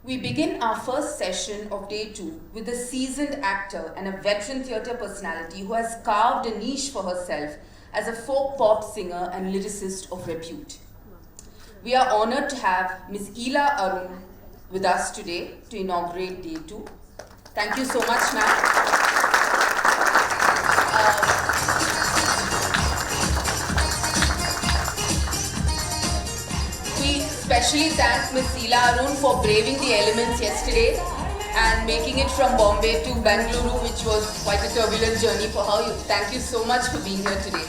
We begin our first session of day 2 with a seasoned actor and a veteran theatre personality who has carved a niche for herself as a folk pop singer and lyricist of repute. We are honored to have Ms. Ela Arun with us today to inaugurate day 2. Thank you so much, ma'am. We especially thank Ms. Ela Arun for braving the elements yesterday and making it from Bombay to Bengaluru, which was quite a turbulent journey for her. Thank you so much for being here today.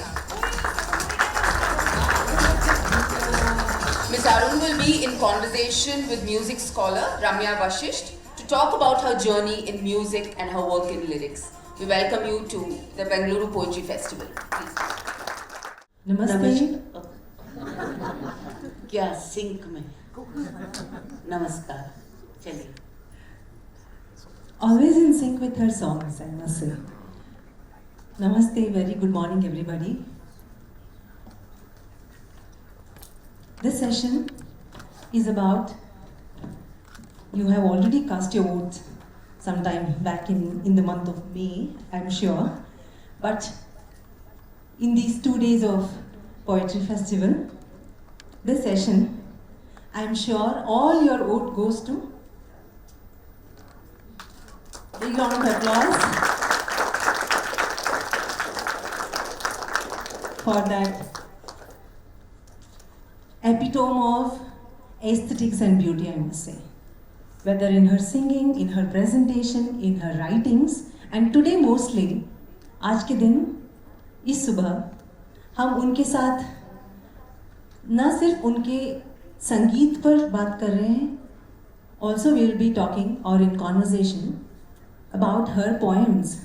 Ms. Arun will be in conversation with music scholar Ramya Vashisht to talk about her journey in music and her work in lyrics. We welcome you to the Bengaluru Poetry Festival. Please. नमस्ते। क्या sink में? नमस्कार। चलिए। Always in sync with her songs, I must say. Namaste, very good morning, everybody. This session is about, you have already cast your vote sometime back in the month of May, I'm sure. But in these 2 days of Poetry Festival, this session, I'm sure all your vote goes to. Big round of applause for that epitome of aesthetics and beauty, I must say. Whether in her singing, in her presentation, in her writings, and today mostly, आज के दिन, इस सुबह, हम उनके साथ न सिर्फ उनके संगीत पर बात कर रहे हैं, also we will be talking or in conversation about her poems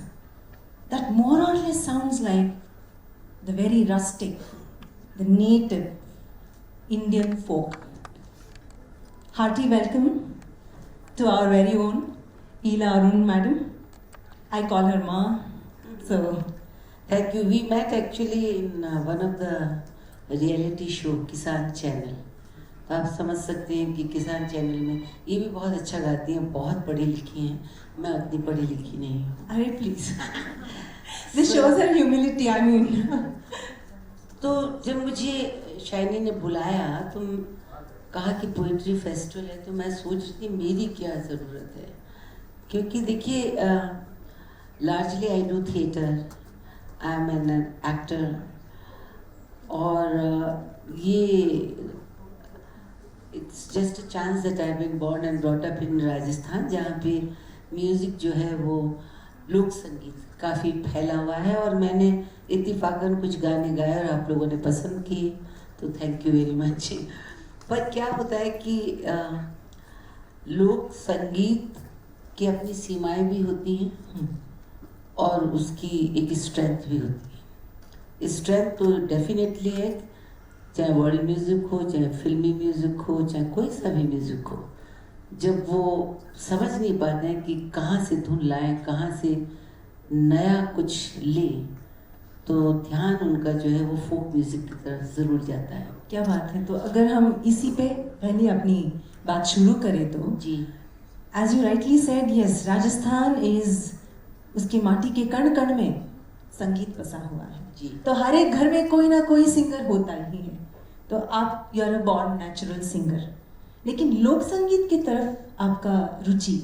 that more or less sounds like the very rustic, the native Indian folk. Hearty welcome to our very own Ela Arun madam. I call her Ma. So Thank you. We met actually in one of the reality show किसान channel. तो आप समझ सकते हैं कि किसान channel में ये भी बहुत अच्छा गाती हैं, बहुत पढ़ी लिखी हैं. मैं उतनी पढ़ी लिखी नहीं हूँ. अरे please. This shows her humility. I mean. तो जब मुझे शाइनी ने बुलाया तो कहा कि पोइट्री फेस्टिवल है, तो मैं सोच रही थी मेरी क्या ज़रूरत है, क्योंकि देखिए largely I do theatre, I am an actor, और ये it's just a chance that I been born and brought up in Rajasthan, जहाँ पे म्यूज़िक जो है वो लोक संगीत काफ़ी फैला हुआ है, और मैंने इत्तेफाकन कुछ गाने गाए और आप लोगों ने पसंद किए, तो थैंक यू वेरी मच. पर क्या होता है कि लोक संगीत की अपनी सीमाएं भी होती हैं और उसकी एक स्ट्रेंथ भी होती है. स्ट्रेंथ तो डेफिनेटली है, चाहे वर्ल्ड म्यूज़िक हो, चाहे फिल्मी म्यूज़िक हो, चाहे कोई सा भी म्यूज़िक हो, जब वो समझ नहीं पाते हैं कि कहाँ से धुन लाएं, कहाँ से नया कुछ लें, तो ध्यान उनका जो है वो फोक म्यूज़िक की तरफ ज़रूर जाता है. क्या बात है. तो अगर हम इसी पे पहले अपनी बात शुरू करें तो जी, as you rightly said, yes, Rajasthan is उसकी माटी के कण कण में संगीत बसा हुआ है. जी. तो हर एक घर में कोई ना कोई सिंगर होता ही है. तो आप you are a born natural singer, लेकिन लोक संगीत की तरफ आपका रुचि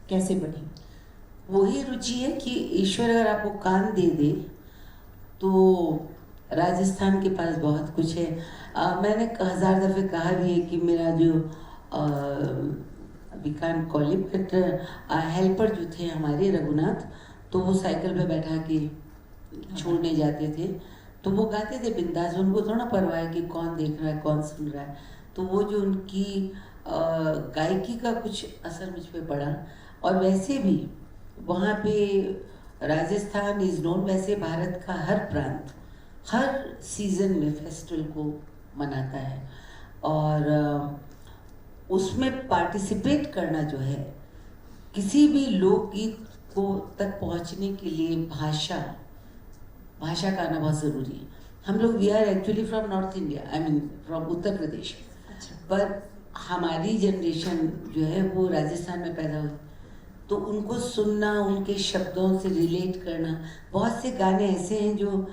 कैसे बढ़ी? वही रुचि है कि ईश्वर अगर आपको कान दे दे तो राजस्थान के पास बहुत कुछ है. मैंने 1000 दफ़े कहा भी है कि मेरा जो we can't call it but helper जो थे हमारे रघुनाथ, तो वो साइकिल पे बैठा के छोड़ने जाते थे, तो वो गाते थे बिंदास, उनको थोड़ा परवाह है कि कौन देख रहा है, कौन सुन रहा है. तो वो जो उनकी गायकी का कुछ असर मुझ पे पड़ा. और वैसे भी वहाँ पे राजस्थान इज़ नोन, वैसे भारत का हर प्रांत हर सीज़न में फेस्टिवल को मनाता है, और उसमें पार्टिसिपेट करना जो है, किसी भी लोकगीत को तक पहुंचने के लिए भाषा का आना बहुत ज़रूरी है. हम लोग we are actually from north India, I mean from Uttar Pradesh, पर हमारी जनरेशन जो है वो राजस्थान में पैदा हुई, तो उनको सुनना, उनके शब्दों से रिलेट करना, बहुत से गाने ऐसे हैं जो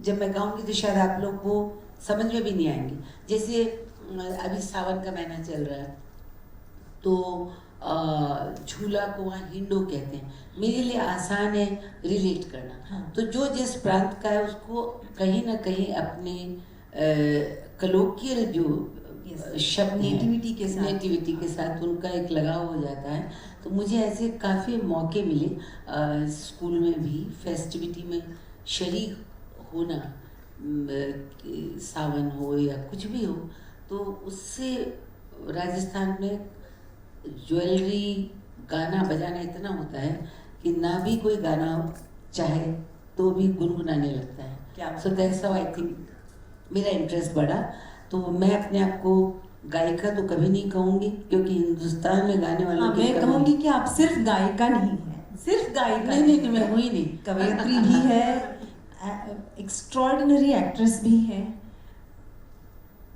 जब मैं गाऊंगी तो शायद आप लोग को समझ में भी नहीं आएंगे। जैसे अभी सावन का महीना चल रहा है, तो झूला को वहाँ हिंडो कहते हैं। मेरे लिए आसान है रिलेट करना। हाँ। तो जो जिस प्रांत का है उसको कहीं ना कहीं अपने कलोकियल जो शब्द नेटिविटी के साथ, नेटिविटी के साथ उनका एक लगाव हो जाता है। तो मुझे ऐसे काफ़ी मौके मिले स्कूल में भी फेस्टिविटी में शरीक होना, सावन हो या कुछ भी हो, तो उससे राजस्थान में ज्वेलरी, गाना बजाना इतना होता है कि ना भी कोई गाना चाहे तो भी गुनगुनाने लगता है। So that's how I think मेरा इंटरेस्ट बढ़ा। तो मैं अपने आप को गायिका तो कभी नहीं कहूँगी, क्योंकि हिंदुस्तान में गाने वालों की मैं कहूँगी कि आप सिर्फ गायिका नहीं है, सिर्फ गायिका नहीं, मैं हुई नहीं। कवयित्री भी है, एक्स्ट्रॉर्डिनरी एक्ट्रेस भी है।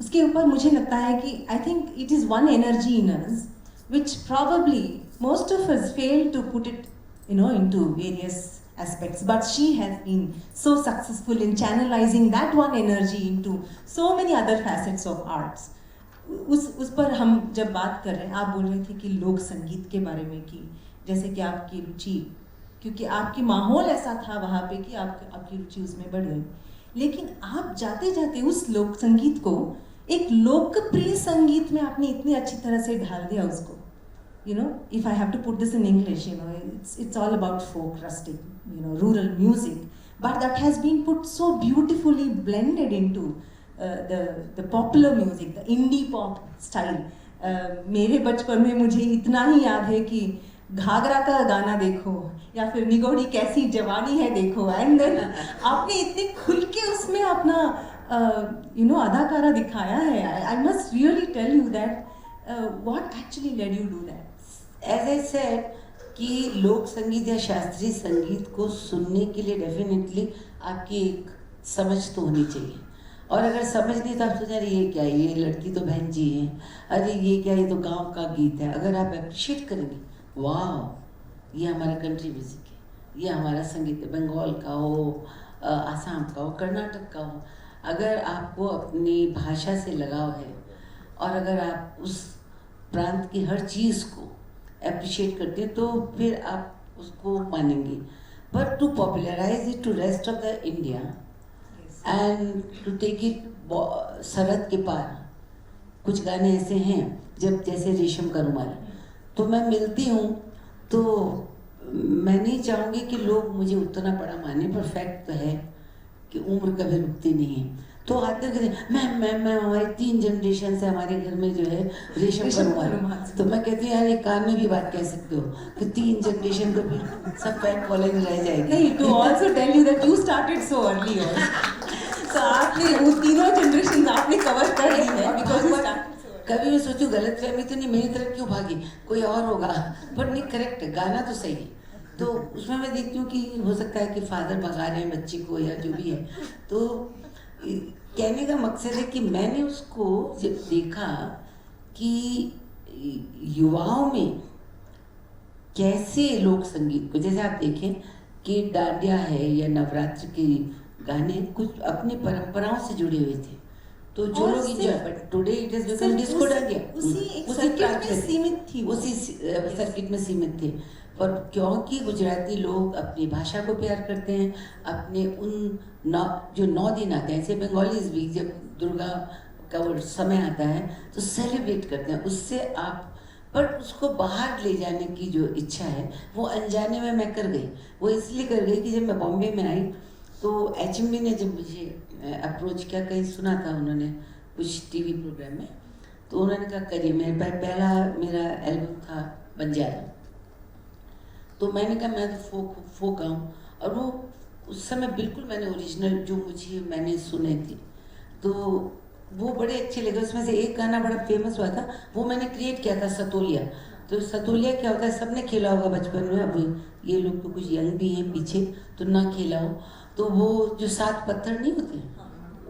उसके ऊपर मुझे लगता है कि आई think it is one energy in us which probably most of us fail to put it, into various aspects. But she has been so successful in channelizing that one energy into so many other facets of arts. उस पर हम जब बात कर रहे हैं, आप बोल रहे थे कि लोक संगीत के बारे में, कि जैसे कि आपकी रुचि, क्योंकि आपकी माहौल ऐसा था वहाँ पे कि आपकी रुचि उसमें बढ़ गई, लेकिन आप जाते जाते उस लोक संगीत को एक लोकप्रिय संगीत में आपने इतनी अच्छी तरह से ढाल दिया उसको। If I have to put this in English, it's all about folk, rustic, rural music, but that has been put so beautifully blended into the popular music, the indie pop style. मेरे बचपन में मुझे इतना ही याद है कि घाघरा का गाना देखो या फिर निगोड़ी कैसी जवानी है देखो, एंड देन आपने इतने खुल के उसमें अपना अदाकारा दिखाया है. I must really tell you that what actually led you to do that? As I said कि लोक संगीत या शास्त्रीय संगीत को सुनने के लिए डेफिनेटली आपकी एक समझ तो होनी चाहिए, और अगर समझ नहीं तो आप सोच रहे ये क्या है, ये लड़की तो बहन जी हैं, अरे ये क्या, ये तो गांव का गीत है। अगर आप अप्रिशिएट करेंगे, वाह ये हमारा कंट्री म्यूजिक है, ये हमारा संगीत है, बंगाल का हो, आसाम का हो, कर्नाटक का हो, अगर आपको अपनी भाषा से लगाव है और अगर आप उस प्रांत की हर चीज़ को अप्रिशिएट करते हैं तो फिर आप उसको मानेंगे। But to popularise it to rest of the India and to take it सरहद के पार, कुछ गाने ऐसे हैं जब जैसे रेशम का रुमाल, तो मैं मिलती हूँ तो मैं नहीं चाहूँगी कि लोग मुझे उतना बड़ा माने, पर फैक्ट तो है कि उम्र कभी रुकती नहीं है। तो आते कहते मैं हमारी 3 जनरेशन से हमारे घर में जो है रेशम का रुमाल, तो मैं कहती हूँ यार एक कान में भी बात कह सकते हो कि 3 जनरेशन को भी सब फैन फॉलोइंग रह जाएगी। नहीं, to also tell you that you started so early तो आपने वो तीनों जनरेशन आपने कवर कर ली है, बिकॉज कभी मैं सोचूं गलत फहमी तो नहीं, मेरी तरफ क्यों भागी, कोई और होगा, बट नहीं करेक्ट है, गाना तो सही है। तो उसमें मैं देखती हूँ कि हो सकता है कि फादर भगा रहे हैं बच्चे को या जो भी है। तो कहने का मकसद है कि मैंने उसको जब देखा कि युवाओं में कैसे लोक संगीत को, जैसे आप देखें कि डांडिया है या नवरात्र के गाने कुछ अपनी परंपराओं से जुड़े हुए थे, तो जो लोग enjoy, but today it is become disco dandiya, उसी सर्किट में सीमित थी, उसी सर्किट में सीमित थे। पर क्योंकि गुजराती लोग अपनी भाषा को प्यार करते हैं, अपने उन जो 9 दिन आते हैं, ऐसे बंगालीज भी जब दुर्गा का वो समय आता है तो सेलिब्रेट करते हैं, उससे आप, पर उसको बाहर ले जाने की जो इच्छा है वो अनजाने में मैं कर गई। वो इसलिए कर गई कि जब मैं बॉम्बे में आई तो HMV ने जब मुझे अप्रोच किया, कहीं सुना था उन्होंने कुछ टीवी प्रोग्राम में, तो उन्होंने कहा करिए। पहला मेरा एल्बम था बंजारा, तो मैंने कहा मैं तो फोक गाऊँ, और वो उस समय बिल्कुल मैंने ओरिजिनल जो मैंने सुने थे तो वो बड़े अच्छे लगे। उसमें से एक गाना बड़ा फेमस हुआ था, वो मैंने क्रिएट किया था, सतोलिया। तो सतोलिया क्या होता है, सबने खेला होगा बचपन में, अब ये लोग तो कुछ यंग भी हैं पीछे तो ना खेला हो, तो वो जो 7 पत्थर नहीं होते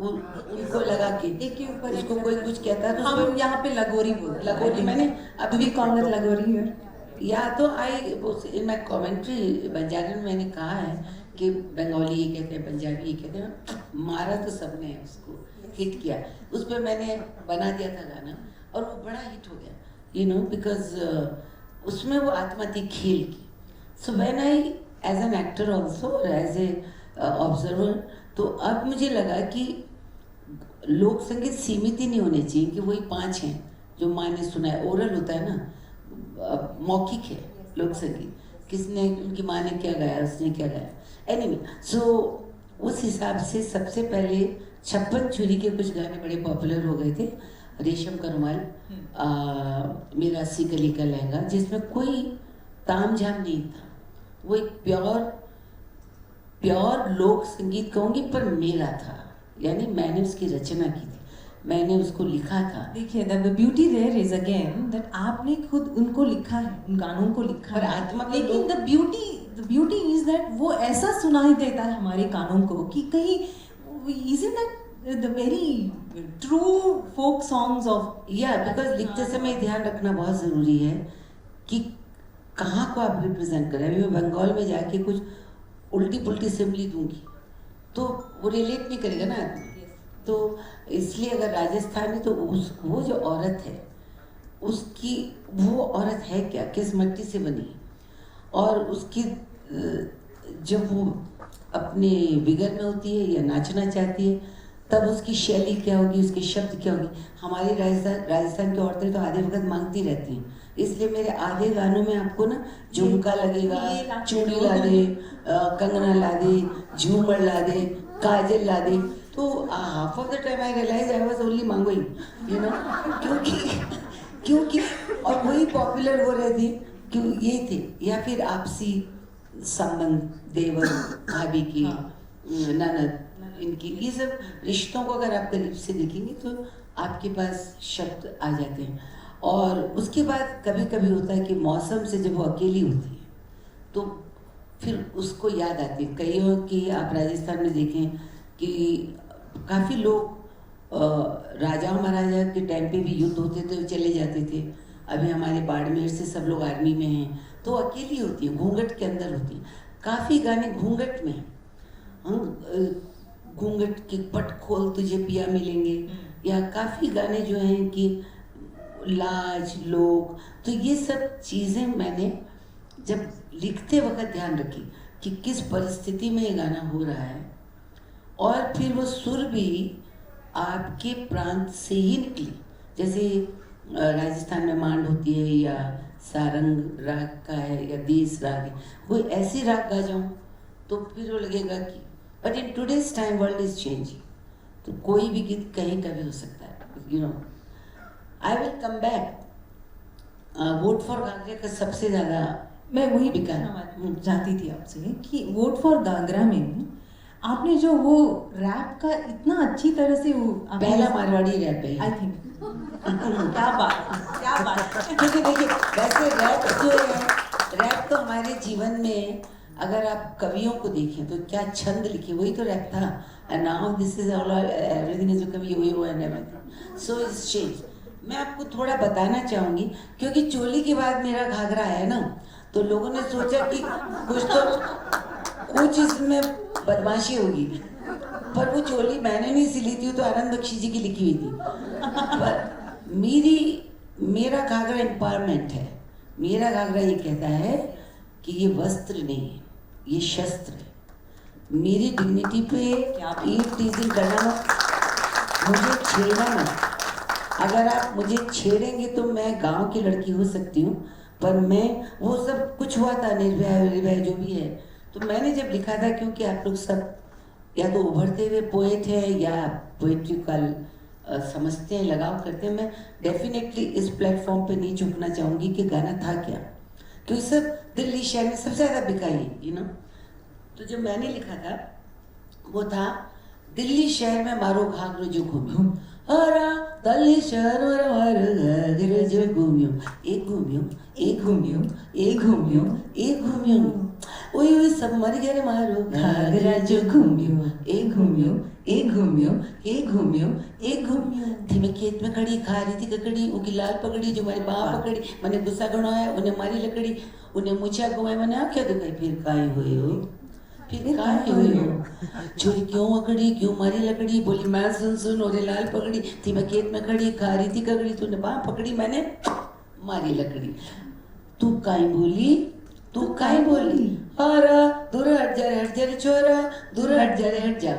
उनको लगा कि एक के ऊपर उसको कोई कुछ कहता तो हम यहाँ पे लगोरी बोलते हैं। लगोरी मैंने Do we call it लगोरी here? या तो इन माई कमेंट्री बंजारी में मैंने कहा है कि बंगाली ये कहते हैं, पंजाबी ये कहते हैं, मारा तो सबने है उसको, हिट किया। उस पर मैंने बना दिया था गाना और वो बड़ा हिट हो गया, यू नो, बिकॉज उसमें वो आत्मा थी खेल की। So when I as an actor also और एज ए ऑब्जर्वर, तो अब मुझे लगा कि लोक संगीत सीमित ही नहीं होने चाहिए कि वही 5 हैं जो माँ ने सुना है। ओरल होता है ना, मौखिक है लोक संगीत, किसने, उनकी माँ ने क्या गाया, उसने क्या गाया। एनीवे, सो उस हिसाब से सबसे पहले छप्पन छुरी के कुछ गाने बड़े पॉपुलर हो गए थे। रेशम का रुमाल, मेरा 80 कली का लहंगा, जिसमें कोई ताम झाम नहीं था, वो एक प्योर लोक संगीत कहूँगी पर मेरा था, यानी मैंने उसकी रचना की थी, मैंने उसको लिखा था। देखिए, the beauty there is again that आपने खुद उनको लिखा है, उन गानों को लिखा और है, आत्मा को लेकिन लोग- the beauty is that वो ऐसा सुनाई देता है हमारे कानों को कि कहीं isn't that the very true folk songs of या बिकॉज लिखते समय ध्यान रखना बहुत ज़रूरी है कि कहाँ को आप रिप्रेजेंट करें। अभी मैं बंगाल में जाके कुछ उल्टी पुल्टी सिम्बली दूंगी तो वो रिलेट नहीं करेगा ना आदमी। तो इसलिए अगर राजस्थानी, तो वो जो औरत है उसकी, वो औरत है क्या, किस मिट्टी से बनी, और उसकी जब वो अपने बिगर में होती है या नाचना चाहती है तब उसकी शैली क्या होगी, उसके शब्द क्या होगी। हमारी राजस्थान की औरतें तो आधे वक्त मांगती रहती हैं, इसलिए मेरे आधे गानों में आपको ना झुमका लगेगा, चूड़ी ला दे, कंगना ला दे, झूमर ला दे, काजल ला दे। तो half of the time I realise I was only मांगोइंग, यू नो, क्योंकि और वही पॉपुलर हो रहे थे क्यों, ये थे। या फिर आपसी संबंध, देवर भाभी की, ननद, इनकी, ये सब रिश्तों को अगर आप करीब से देखेंगे तो आपके पास शब्द आ जाते हैं। और उसके बाद कभी कभी होता है कि मौसम से जब वो अकेली होती है तो फिर उसको याद आती है। कईयों की आप राजस्थान में देखें कि काफ़ी लोग राजाओं महाराजा के टाइम पे भी युद्ध होते थे, वो चले जाते थे। अभी हमारे बाड़मेर से सब लोग आर्मी में हैं, तो अकेली होती है, घूंघट के अंदर होती है। काफ़ी गाने घूंघट में हैं, घूंघट के पट खोल तुझे पिया मिलेंगे, या काफ़ी गाने जो हैं कि लाज, लोग। तो ये सब चीज़ें मैंने जब लिखते वक्त ध्यान रखी कि किस परिस्थिति में ये गाना हो रहा है, और फिर वो सुर भी आपके प्रांत से ही निकली। जैसे राजस्थान में मांड होती है या सारंग राग का है या देस राग है, कोई ऐसी राग गा जाऊँ तो फिर वो लगेगा कि, but in today's time world is changing, तो कोई भी गीत कहीं का भी हो सकता है, you know. I will come back. Vote for Ghaghara का सबसे ज़्यादा मैं वही बिकाना चाहती थी आपसे कि वोट फॉर गागरा में आपने जो वो रैप का इतना अच्छी तरह से वो पहला मारवाड़ी रैप है, आई थिंक क्या बात क्योंकि देखिए वैसे रैप जो है, रैप तो हमारे जीवन में अगर आप कवियों को देखें तो क्या छंद लिखे, वही तो रैप था। And now this is all, everything is become yo and everything, so it's change. मैं आपको थोड़ा बताना चाहूँगी क्योंकि चोली के बाद मेरा घाघरा आया ना, तो लोगों ने सोचा कि कुछ इसमें बदमाशी होगी, पर वो चोली मैंने नहीं सिली थी, तो आनंद बख्शी जी की लिखी हुई थी। पर मेरा घाघरा एम्पावरमेंट है। मेरा घाघरा ये कहता है कि ये वस्त्र नहीं है, ये शस्त्र है। मेरी डिग्निटी पे ईट टीजिंग करना मत, मुझे छेड़ना मत। अगर आप मुझे छेड़ेंगे तो मैं गांव की लड़की हो सकती हूँ, पर मैं वो सब कुछ हुआ था, निर्भय जो भी है। तो मैंने जब लिखा था, क्योंकि आप लोग सब या तो उभरते हुए पोएट हैं या पोएट्री का समझते हैं, लगाव करते हैं, मैं डेफिनेटली इस प्लेटफॉर्म पे नहीं झुकना चाहूँगी कि गाना था क्या, क्योंकि सब दिल्ली शहर में सबसे ज़्यादा बिका ही, यू नो। तो जो मैंने लिखा था वो था, दिल्ली शहर में मारो घाघरो जो घूमियो, अरा दिल्ली शहर में मारो घाघरो जो घूमियो, एक घूमियो, एक घूमियो, एक घूमियो, एक घूमियो, ओए ओए सब मर गए रे मारो घाघरा जो घूमियो ए घूमियो ए घूमियो ए घूमियो ए घूमियो थी मैं खेत में खड़ी खा रही थी ककड़ी उनकी लाल पकड़ी जो मारी बाह पकड़ी मैंने गुस्सा घणो आया उन्हें मारी लकड़ी उन्हें मुछा घुमाई मैंने आंखें दिखाई फिर काई हुए हो फिर काहे हुए हो छोरी क्यों अकड़ी क्यों मारी लकड़ी बोली मैं सुन और लाल पकड़ी थी मैं खेत में खड़ी खा रही थी ककड़ी तूने बाह पकड़ी मैंने मारी लकड़ी तू काई बोली तू काई बोली और दूर हट जा रे छोरा दूर हट जा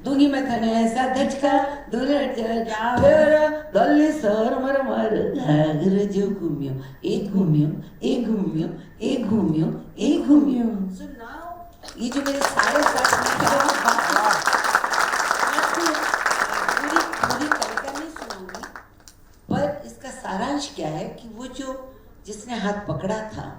दूंगी मैं थने ऐसा धचका दूर हट जा फिर दल्ली सर मर मर घाघरा जो घूमियो ए घूमियो ए घूमियो ए घूमियो ए घूमियो सो नाउ ये जो मेरे सारे साथ पूरी कविता नहीं सुनाऊंगी पर इसका सारांश क्या है कि वो जो जिसने हाथ पकड़ा था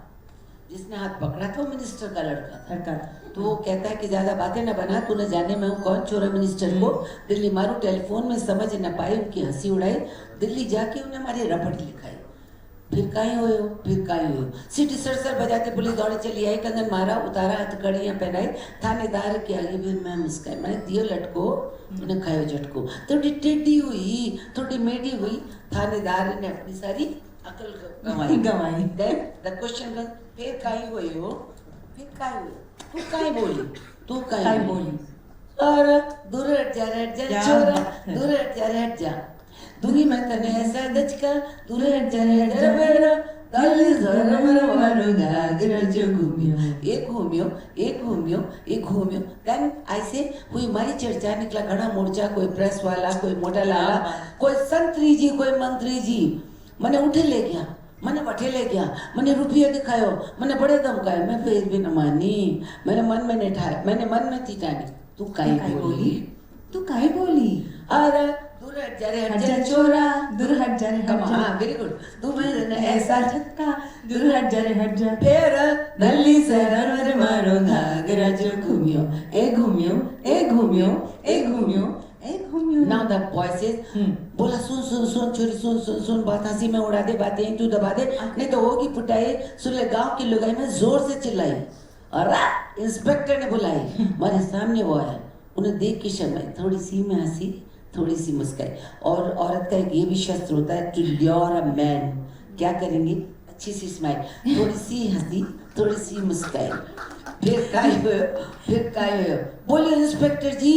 वो मिनिस्टर का लड़का था तो वो कहता है कि ज्यादा बातें न बना तूने जाने में हूँ कौन छोरा मिनिस्टर को दिल्ली मारू टेलीफोन में समझ न पाई उनकी हंसी उड़ाई दिल्ली जाके उन्हें हमारी रपट लिखाई फिर काहे हो सीटी सर बजाते पुलिस दौड़े चली आई कंगन मारा उतारा हथकड़ियाँ पहनाई थानेदार के आगे फिर मैं मुस्काई मैंने दियो लटको उन्हें खायो झटको थोड़ी टेढ़ी हुई थोड़ी मेढ़ी हुई थानेदार ने अपनी सारी अकल गवाई देन द क्वेश्चन फिर काहे हो तू काहे बोली और दूर हट जा छोरा दूर हट जा दूंगी मैं तने ऐसा दचका दूर हट जा मेरा दल्ली सर मर मारो घाघरा जो घूमियो देन ऐसे हुई हमारी चर्चा निकला घना मोर्चा कोई प्रेस वाला कोई मोटा लाला कोई संतरी जी कोई मंत्री जी मैंने उठे ले गया मैंने वठे ले गया मैंने रुपया दिखायो मैंने बड़े धमकाए मैं फिर भी न मानी मैंने मन में नहीं ठाया मैंने मन में थी जानी तू काहे बोली अरे दूर हट जा छोरा दूर हट जा हाँ वेरी गुड तू मैंने ऐसा झटका दूर हट जा फिर दल्ली सर मारो घाघरा जो घूमियो ए घूमियो Now the boy says, बोला सुन छोरी सुन बात हंसी में उड़ा दे बातें तू दबा दे नहीं तो होगी पिटाई सुन ले गाँव की लुगाई में जोर से चिल्लाई और इंस्पेक्टर ने बुलाई हमारे सामने वो आया उन्हें देख के शर्माई थोड़ी सी में हंसी थोड़ी सी मुस्काई और औरत का एक ये भी शस्त्र होता है टू ल्योर अ मैन क्या करेंगे अच्छी सी स्माइल थोड़ी सी हंसी थोड़ी सी मुस्काई फिर काय हो बोले इंस्पेक्टर जी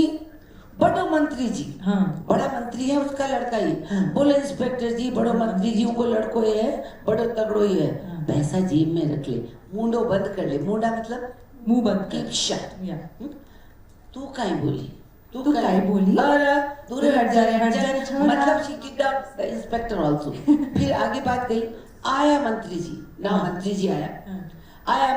बड़ो मंत्री जी हाँ बड़ा मंत्री है उसका लड़का ही बोले इंस्पेक्टर जी बड़ो मंत्री जी को लड़को ही है बड़ो तगड़ो ही है पैसा जेब में रख ले मुंडो बंद कर ले मुंडा मतलब मुंह बंद कर शट तू काहे बोली अरे दूर हट जा मतलब she kidnap the inspector also फिर आगे बात गई आया मंत्री जी ना मंत्री जी आया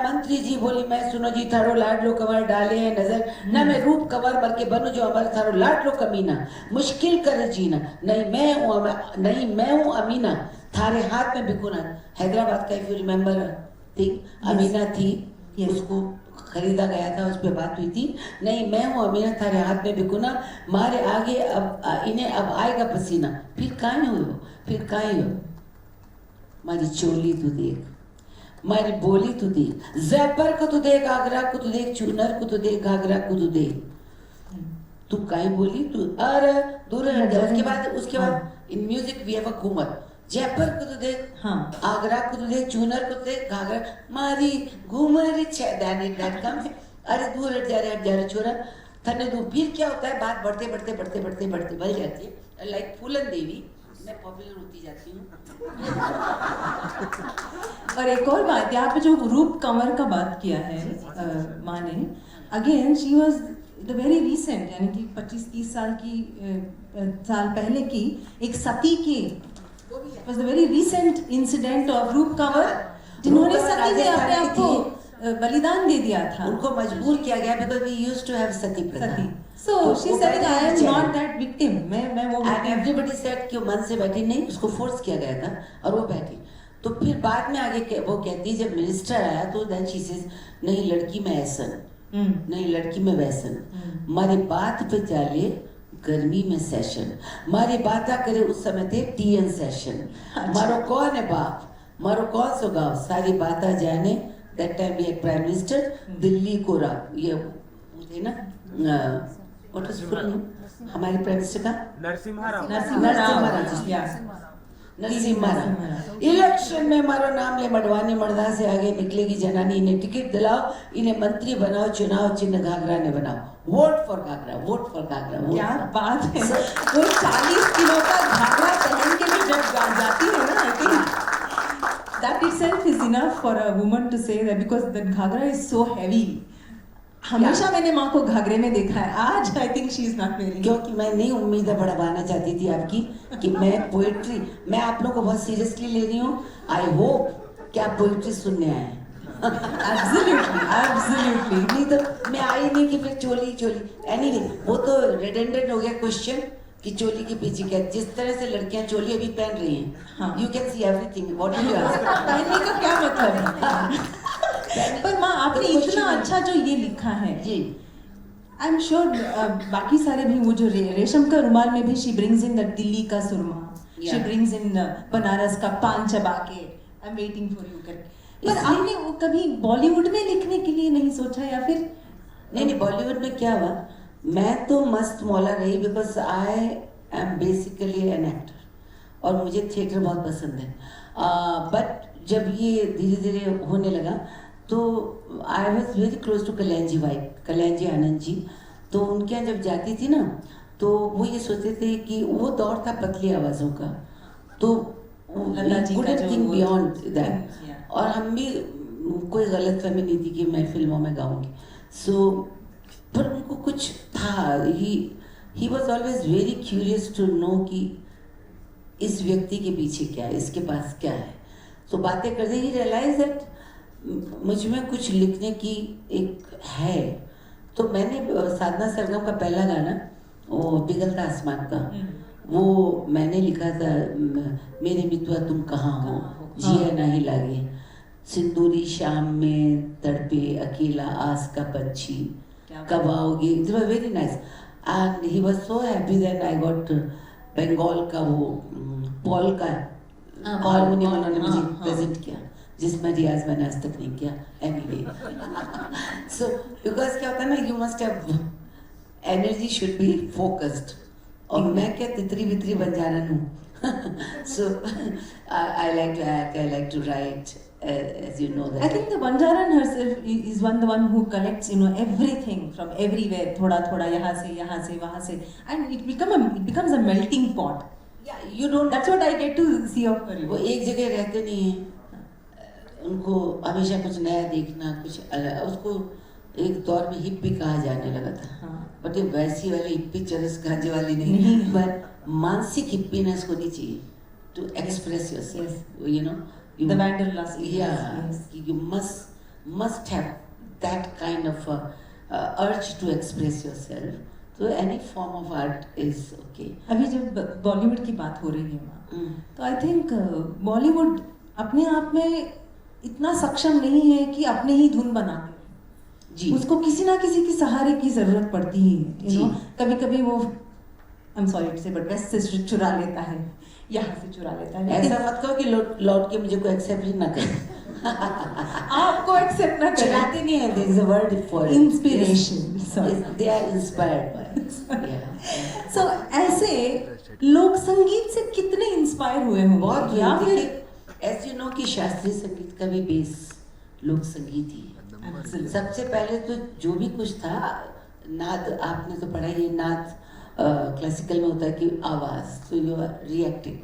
मंत्री जी बोली मैं सुनो जी थारो लाडलो कवर डाले है नजर ना मैं रूप कवर भर के बनू जो हमारे थारो लाडलो कमीना मुश्किल करे जीना नहीं मैं हूँ अमीना थारे हाथ में बिकुना हैदराबाद का इफ यू रिमेम्बर थी अमीना थी उसको खरीदा गया था उस पर बात हुई थी नहीं मैं हूँ अमीना थारे हाथ में बिकुना मारे आगे अब इन्हें अब आएगा पसीना फिर काहे हो मारी चोली तू देख मारी बोली तू देख जयपुर को तू देख आगरा को तू देख चूनर को तू देख घाघरा को तू देख तू काहे बोली तू अरे दूर हट जा उसके बाद in music we have a Ghoomar Jaipur को तू देख हाँ आगरा को तू देख चूनर को तू देख घाघरा मारी घूमर छेदानी दैट कम्स अरे दूर हट जा रे छोरा थने तू फिर क्या होता है बात बढ़ते बढ़ जाती है लाइक फूलन देवी मैं पॉपुलर होती जाती हूँ और एक और बात यहाँ पे जो रूप कंवर का बात किया है माँ ने again she was the very recent यानी कि 25-30 साल पहले की एक सती के was the very recent incident of रूप कंवर जिन्होंने सती में अपने आप को बलिदान दे दिया था उनको मजबूर किया गया because we used to have sati pratha So she said I am not that victim. मैं वो and everybody said कि मन से बैठी नहीं उसको फोर्स किया गया था और वो बैठी तो फिर बाद में आगे वो कहती जब मिनिस्टर आया तो then she says नहीं लड़की में ऐसन नहीं लड़की में वैसन हमारी बात पे चाले गर्मी में सेशन हमारी बात करे उस समय थे TN सेशन मारो कौन है बाप मारो कौन सो गाँव सारी बात जाने that time we had prime minister दिल्ली कोरा, ये वो थे ना, व्हाट वाज फुल नेम हमारे प्राइम मिनिस्टर का? नरसिम्हा राव। नरसिम्हा राव। इलेक्शन में हमारा नाम ले, मडवानी मर्दा से आगे निकलेगी जनानी, इन्हें टिकट दिलाओ, इन्हें मंत्री बनाओ, चुनाव चिन्ह घाघरा ने बनाओ, vote for ghagra, vote for ghagra. क्या बात है, वो 40 किलो का घाघरा पहन के भी जब जाती है ना, I think that itself is enough for a woman to say that, because the ghagra is so heavy. हमेशा मैंने माँ को घाघरे में देखा है, आज I think she is not wearing. क्योंकि मैं नहीं उम्मीदें बढ़ाना चाहती थी आपकी कि मैं पोएट्री, मैं आप लोगों को बहुत सीरियसली ले रही हूँ। आई होप कि आप पोएट्री सुनने आए। Absolutely, absolutely. नहीं तो मैं आई नहीं कि फिर चोली चोली। एनीवे, वो तो रिडंडेंट हो गया क्वेश्चन कि चोली के पीछे क्या, जिस तरह से लड़कियां चोली अभी पहन रही हैं, you can see everything. What do you ask? पहनने का क्या मतलब है? पर माँ आपने इतना अच्छा जो ये लिखा है जी, आई एम श्योर बाकी सारे भी, वो जो रेशम का रुमाल में भी she brings in the Delhi का सुरमा, शी ब्रिंग्स इन बनारस का पान चबा के, I am waiting for you करके। पर आपने वो कभी बॉलीवुड में लिखने के लिए नहीं सोचा, या फिर? नहीं, बॉलीवुड में क्या हुआ, मैं तो मस्त मौला रही, because I am basically N actor और मुझे थिएटर बहुत पसंद है। बट जब ये धीरे धीरे होने लगा तो I was very close to Kalyan ji wife, Kalyan ji Anand ji. तो उनके यहाँ जब जाती थी ना, तो वो ये सोचते थे कि वो दौर था पतली आवाज़ों का, तो couldn't think beyond that। और हम भी, कोई गलत फहमी नहीं थी कि मैं फिल्मों में गाऊंगी। सो पर उनको कुछ था, he was always very curious to know कि इस व्यक्ति के पीछे क्या है, इसके पास क्या है। तो बातें करते ही रियलाइज दैट मुझ में कुछ लिखने की एक है। तो मैंने साधना सरगम का पहला गाना, वो पिघलता आसमान का, वो मैंने लिखा था, मेरे मितवा तुम कहाँ हो, जिया नहीं लागे, सिंदूरी शाम में तड़पे अकेला आस का पंछी, कब आओगे। It was very nice and he was so happy that I got Bengal का वो पॉल का हारमोनियम उन्होंने मुझे प्रेजेंट किया, जिसमें रियाज मैंने आज तक नहीं किया। एनीवे, सो बिकॉज क्या होता है ना, you must have energy, should be focused. और मैं क्या तितरी बितरी बन जाना हूँ। So I like to act, I like to write, as you know that. I think the Banjaran herself is the one who collects, everything from everywhere, थोड़ा यहाँ से वहाँ से, and it becomes a melting pot. Yeah, you don't. That's what I get to see of her. वो एक जगह रहते नहीं हैं, उनको हमेशा कुछ नया देखना, कुछ अलग। उसको एक दौर में हिप्पी कहा जाने लगा था, बट ये वैसी वाली हिप्पी चरस गांजे वाली नहीं, बट मानसिक हिप्पीनेस होनी चाहिए to express yourself, you know. The wanderlust. Yeah, you must have that kind of urge to express yourself. So any form of art is okay. अभी जब बॉलीवुड की बात हो रही है माँ, तो आई थिंक बॉलीवुड अपने आप में इतना सक्षम नहीं है कि अपने ही धुन बना ले। जी, उसको किसी ना किसी की सहारे की जरूरत पड़ती है, you know? कभी कभी वो, आई एम सॉरी टू से, बट वेस्ट से चुरा लेता है, यहाँ से चुरा लेता है। ऐसा मत कहो कि लौट के मुझे कोई एक्सेप्ट ही ना करे। आपको एक्सेप्ट ना करे, चुराते नहीं है, there is a word for it. Inspiration, They are inspired by it. Yeah. सो ऐसे लोक संगीत से कितने इंस्पायर हुए हो? बहुत, या फिर एज यू नो कि शास्त्रीय संगीत का भी बेस लोक संगीत ही है। सबसे पहले तो जो भी कुछ था, नाद, आपने तो पढ़ा ही है, नाद क्लासिकल में होता है कि आवाज़, तो यू आर रिएक्टिंग।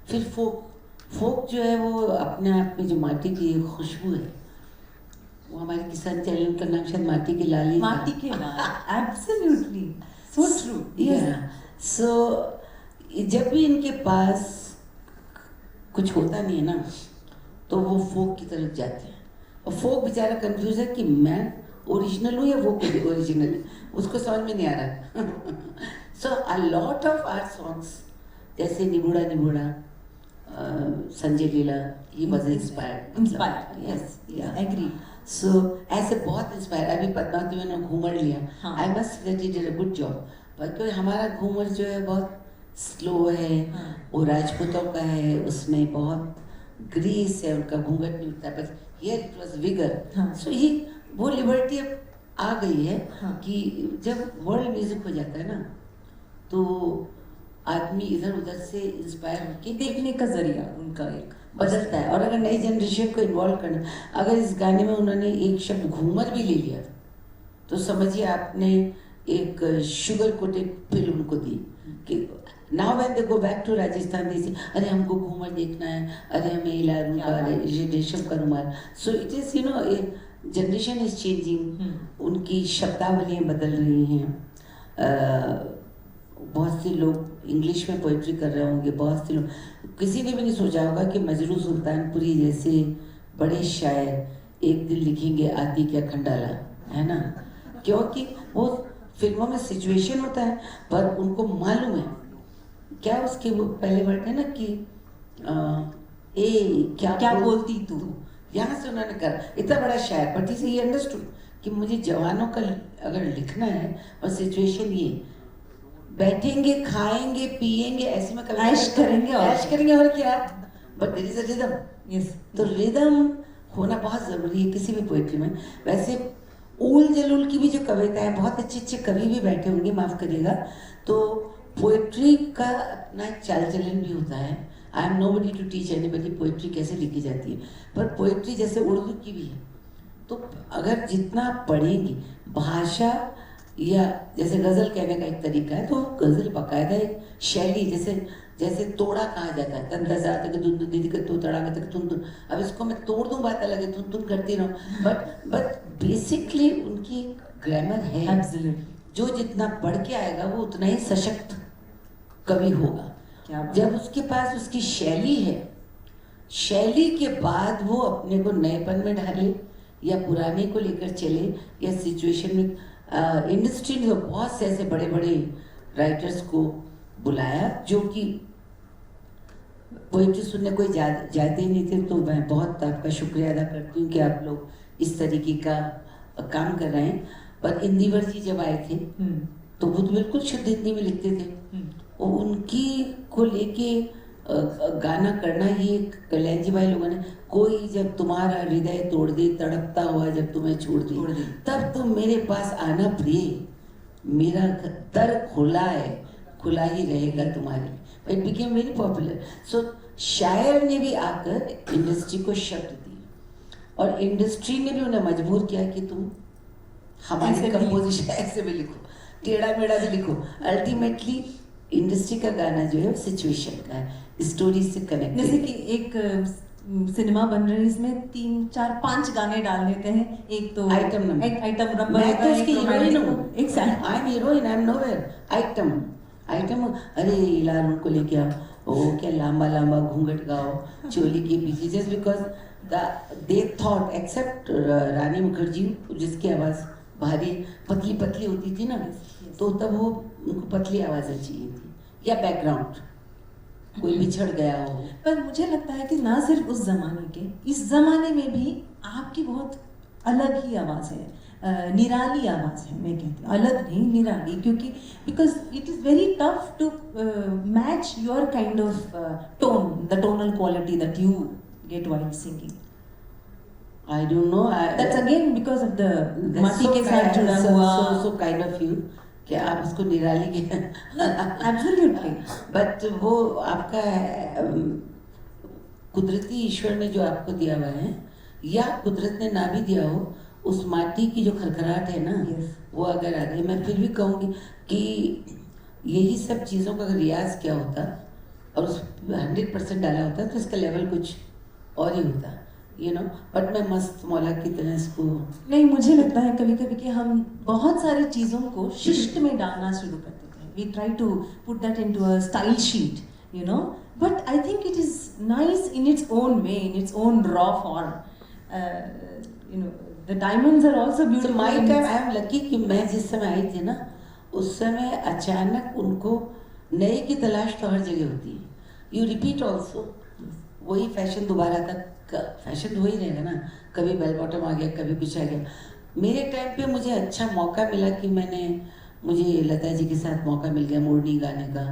फिर फोक जो है वो अपने आप में जो माटी की खुशबू है, वो हमारे किसान चैनल का नाम शायद माटी के लाल ही था। माटी के लाल, एब्सोल्युटली, सो ट्रू। सो जब भी इनके पास कुछ होता नहीं है ना, तो वो फोक की तरफ जाते हैं। और फोक बेचारा कंफ्यूज है कि मैं ओरिजिनल हूँ या वो ओरिजिनल है, उसको समझ में नहीं आ रहा। सो a lot of are songs, जैसे निबूड़ा निबूड़ा, Sanjay Leela, he was inspired. Yes, agree. सो ऐसे बहुत इंस्पायर। अभी पद्मावती में घूमर लिया, I must say did a good job, क्योंकि हमारा घूमर जो है बहुत स्लो है, वो राजपूतों का है, उसमें बहुत ग्रीस है, उनका घूंघट नहीं उठता, बस हियर इट वाज विगर. हाँ. सो ही वो लिबर्टी अब आ गई है. हाँ. कि जब वर्ल्ड म्यूजिक हो जाता है ना तो आदमी इधर उधर से इंस्पायर होकर देखने का जरिया उनका एक बदलता है. और अगर नई जनरेशन को इन्वॉल्व करना, अगर इस गाने में उन्होंने एक शब्द घूमर भी ले लिया तो समझिए आपने एक शुगर कोटेड पिल उनको दी कि now when they go back to Rajasthan they say अरे हमको घूमर देखना है, अरे हमें इलारू का, अरे रेशम का रुमाल. So it is you know generation is changing. उनकी शब्दावलियाँ बदल रही हैं. बहुत से लोग इंग्लिश में पोइट्री कर रहे होंगे, बहुत से लोग, किसी ने भी नहीं सोचा होगा कि मजरू सुल्तानपुरी जैसे बड़े शायर एक दिन लिखेंगे आती क्या खंडाला, है ना. क्योंकि वो फिल्मों में सिचुएशन होता है पर उनको मालूम है क्या उसके वो पहले वर्ड है ना कि क्या बोलती तू. यहाँ से उन्होंने करा इतना बड़ा शायर, बट ही अंडरस्टूड कि मुझे जवानों का अगर लिखना है और सिचुएशन ये बैठेंगे खाएंगे पिएंगे ऐसे में कभी ऐश करेंगे और क्या, but there is a rhythm. Yes. तो रिदम होना बहुत ज़रूरी है किसी भी पोइट्री में. वैसे उल जलूल की भी जो कविता है, बहुत अच्छे अच्छे कवि भी बैठे होंगे, माफ़ करिएगा. तो पोइट्री का अपना एक चाल चलन भी होता है. I am nobody to teach anybody poetry कैसे लिखी जाती है, पर पोइट्री जैसे उर्दू की भी है. तो अगर जितना पढ़ेंगे भाषा, या जैसे गज़ल कहने का एक तरीका है, तो गज़ल बाकायदा एक शैली, जैसे तोड़ा कहा जाता है, तंदजा तक धुन दीदी का तो तड़ा तक तुन. अब इसको मैं तोड़ दूं बात अलग है, तुन करती रहूं, बट बेसिकली उनकी ग्रामर है. एब्सोल्युटली. जो जितना पढ़ के आएगा वो उतना ही सशक्त कवि होगा. क्या बात. जब उसके पास उसकी शैली है, शैली के बाद वो अपने को नएपन में ढाले या पुराने को लेकर चले या सिचुएशन में. इंडस्ट्री ने बहुत से ऐसे बड़े बड़े राइटर्स को बुलाया जो कि पोइट्री सुनने कोई जाते ही नहीं थे. तो मैं बहुत आपका शुक्रिया अदा करती हूँ कि आप लोग इस तरीके का काम कर रहे हैं. पर इंदिवर जी जब आए थे तो वो तो बिल्कुल शुद्ध हिंदी में लिखते थे. और उनकी को लेके गाना करना, ये कल्याण जी भाई लोगों ने, कोई जब तुम्हारा हृदय तोड़ दे तड़पता हुआ जब तुम्हें छोड़ दे तब तुम मेरे पास आना प्रिय, मेरा दर खुला है, खुला ही रहेगा तुम्हारे. It became very popular. So शायर ने भी आकर इंडस्ट्री को शब्द दिए और इंडस्ट्री ने भी उन्हें मजबूर किया कि तुम हमारे कंपोजिशन ऐसे भी लिखो, टेढ़ा मेढ़ा भी लिखो. अल्टीमेटली इंडस्ट्री का गाना जो है सिचुएशन का है, स्टोरी से कनेक्ट. जैसे कि एक सिनेमा बन रही है, इसमें 3 4 5 गाने डाल देते हैं. एक तो आइटम नंबर, एक आइटम नंबर, मैं तो उसकी हीरोइन हूँ. एक sad, I am heroine, I am nowhere. Item अरे लाल को लेके आओ, ओ क्या लंबा घूंघट गाओ चोली के पीछे, just because they thought, except Rani Mukherjee जिसकी आवाज़ भारी पतली पतली होती थी ना, तो तब वो उनको पतली आवाज़ें चाहिए थी या बैकग्राउंड कोई बिछड़ गया हो. पर मुझे लगता है कि ना सिर्फ उस जमाने के, इस जमाने में भी आपकी बहुत अलग ही आवाज़ है, निराली आवाज़ है. मैं कहती हूँ अलग नहीं, निराली, क्योंकि because it is very tough to match your kind of tone, the tonal quality that you get while singing. I don't know. That's again because of the माटी so के साथ जुड़ा हुआ. So kind of you कि आप उसको निराली के Absolutely. बट वो आपका कुदरती ईश्वर ने जो आपको दिया हुआ है, या कुदरत ने ना भी दिया हो, उस माटी की जो खरखराहट है ना, Yes. वो अगर आ गई. मैं फिर भी कहूँगी कि यही सब चीज़ों का अगर रियाज क्या होता और उस 100% डाला होता तो इसका लेवल कुछ और ही होता, यू नो. बट मैं मस्त मौला की तरह इसको नहीं, मुझे लगता है कभी कभी कि हम बहुत सारी चीज़ों को शिष्ट में डालना शुरू कर देते हैं. We try to put that into a style sheet, you know, but I think it is nice in its own way, in its own raw form. You know, the diamonds are also beautiful. My time, I am lucky कि मैं जिस समय आई थी ना, उस समय अचानक उनको नए की तलाश तो हर जगह होती है. यू रिपीट ऑल्सो, वही फैशन दोबारा तक, फैशन तो वही रहेगा ना, कभी बेल बॉटम आ गया, कभी कुछ आ गया. मेरे टाइम पे मुझे अच्छा मौका मिला कि मुझे लता जी के साथ मौका मिल गया मोरनी गाने का,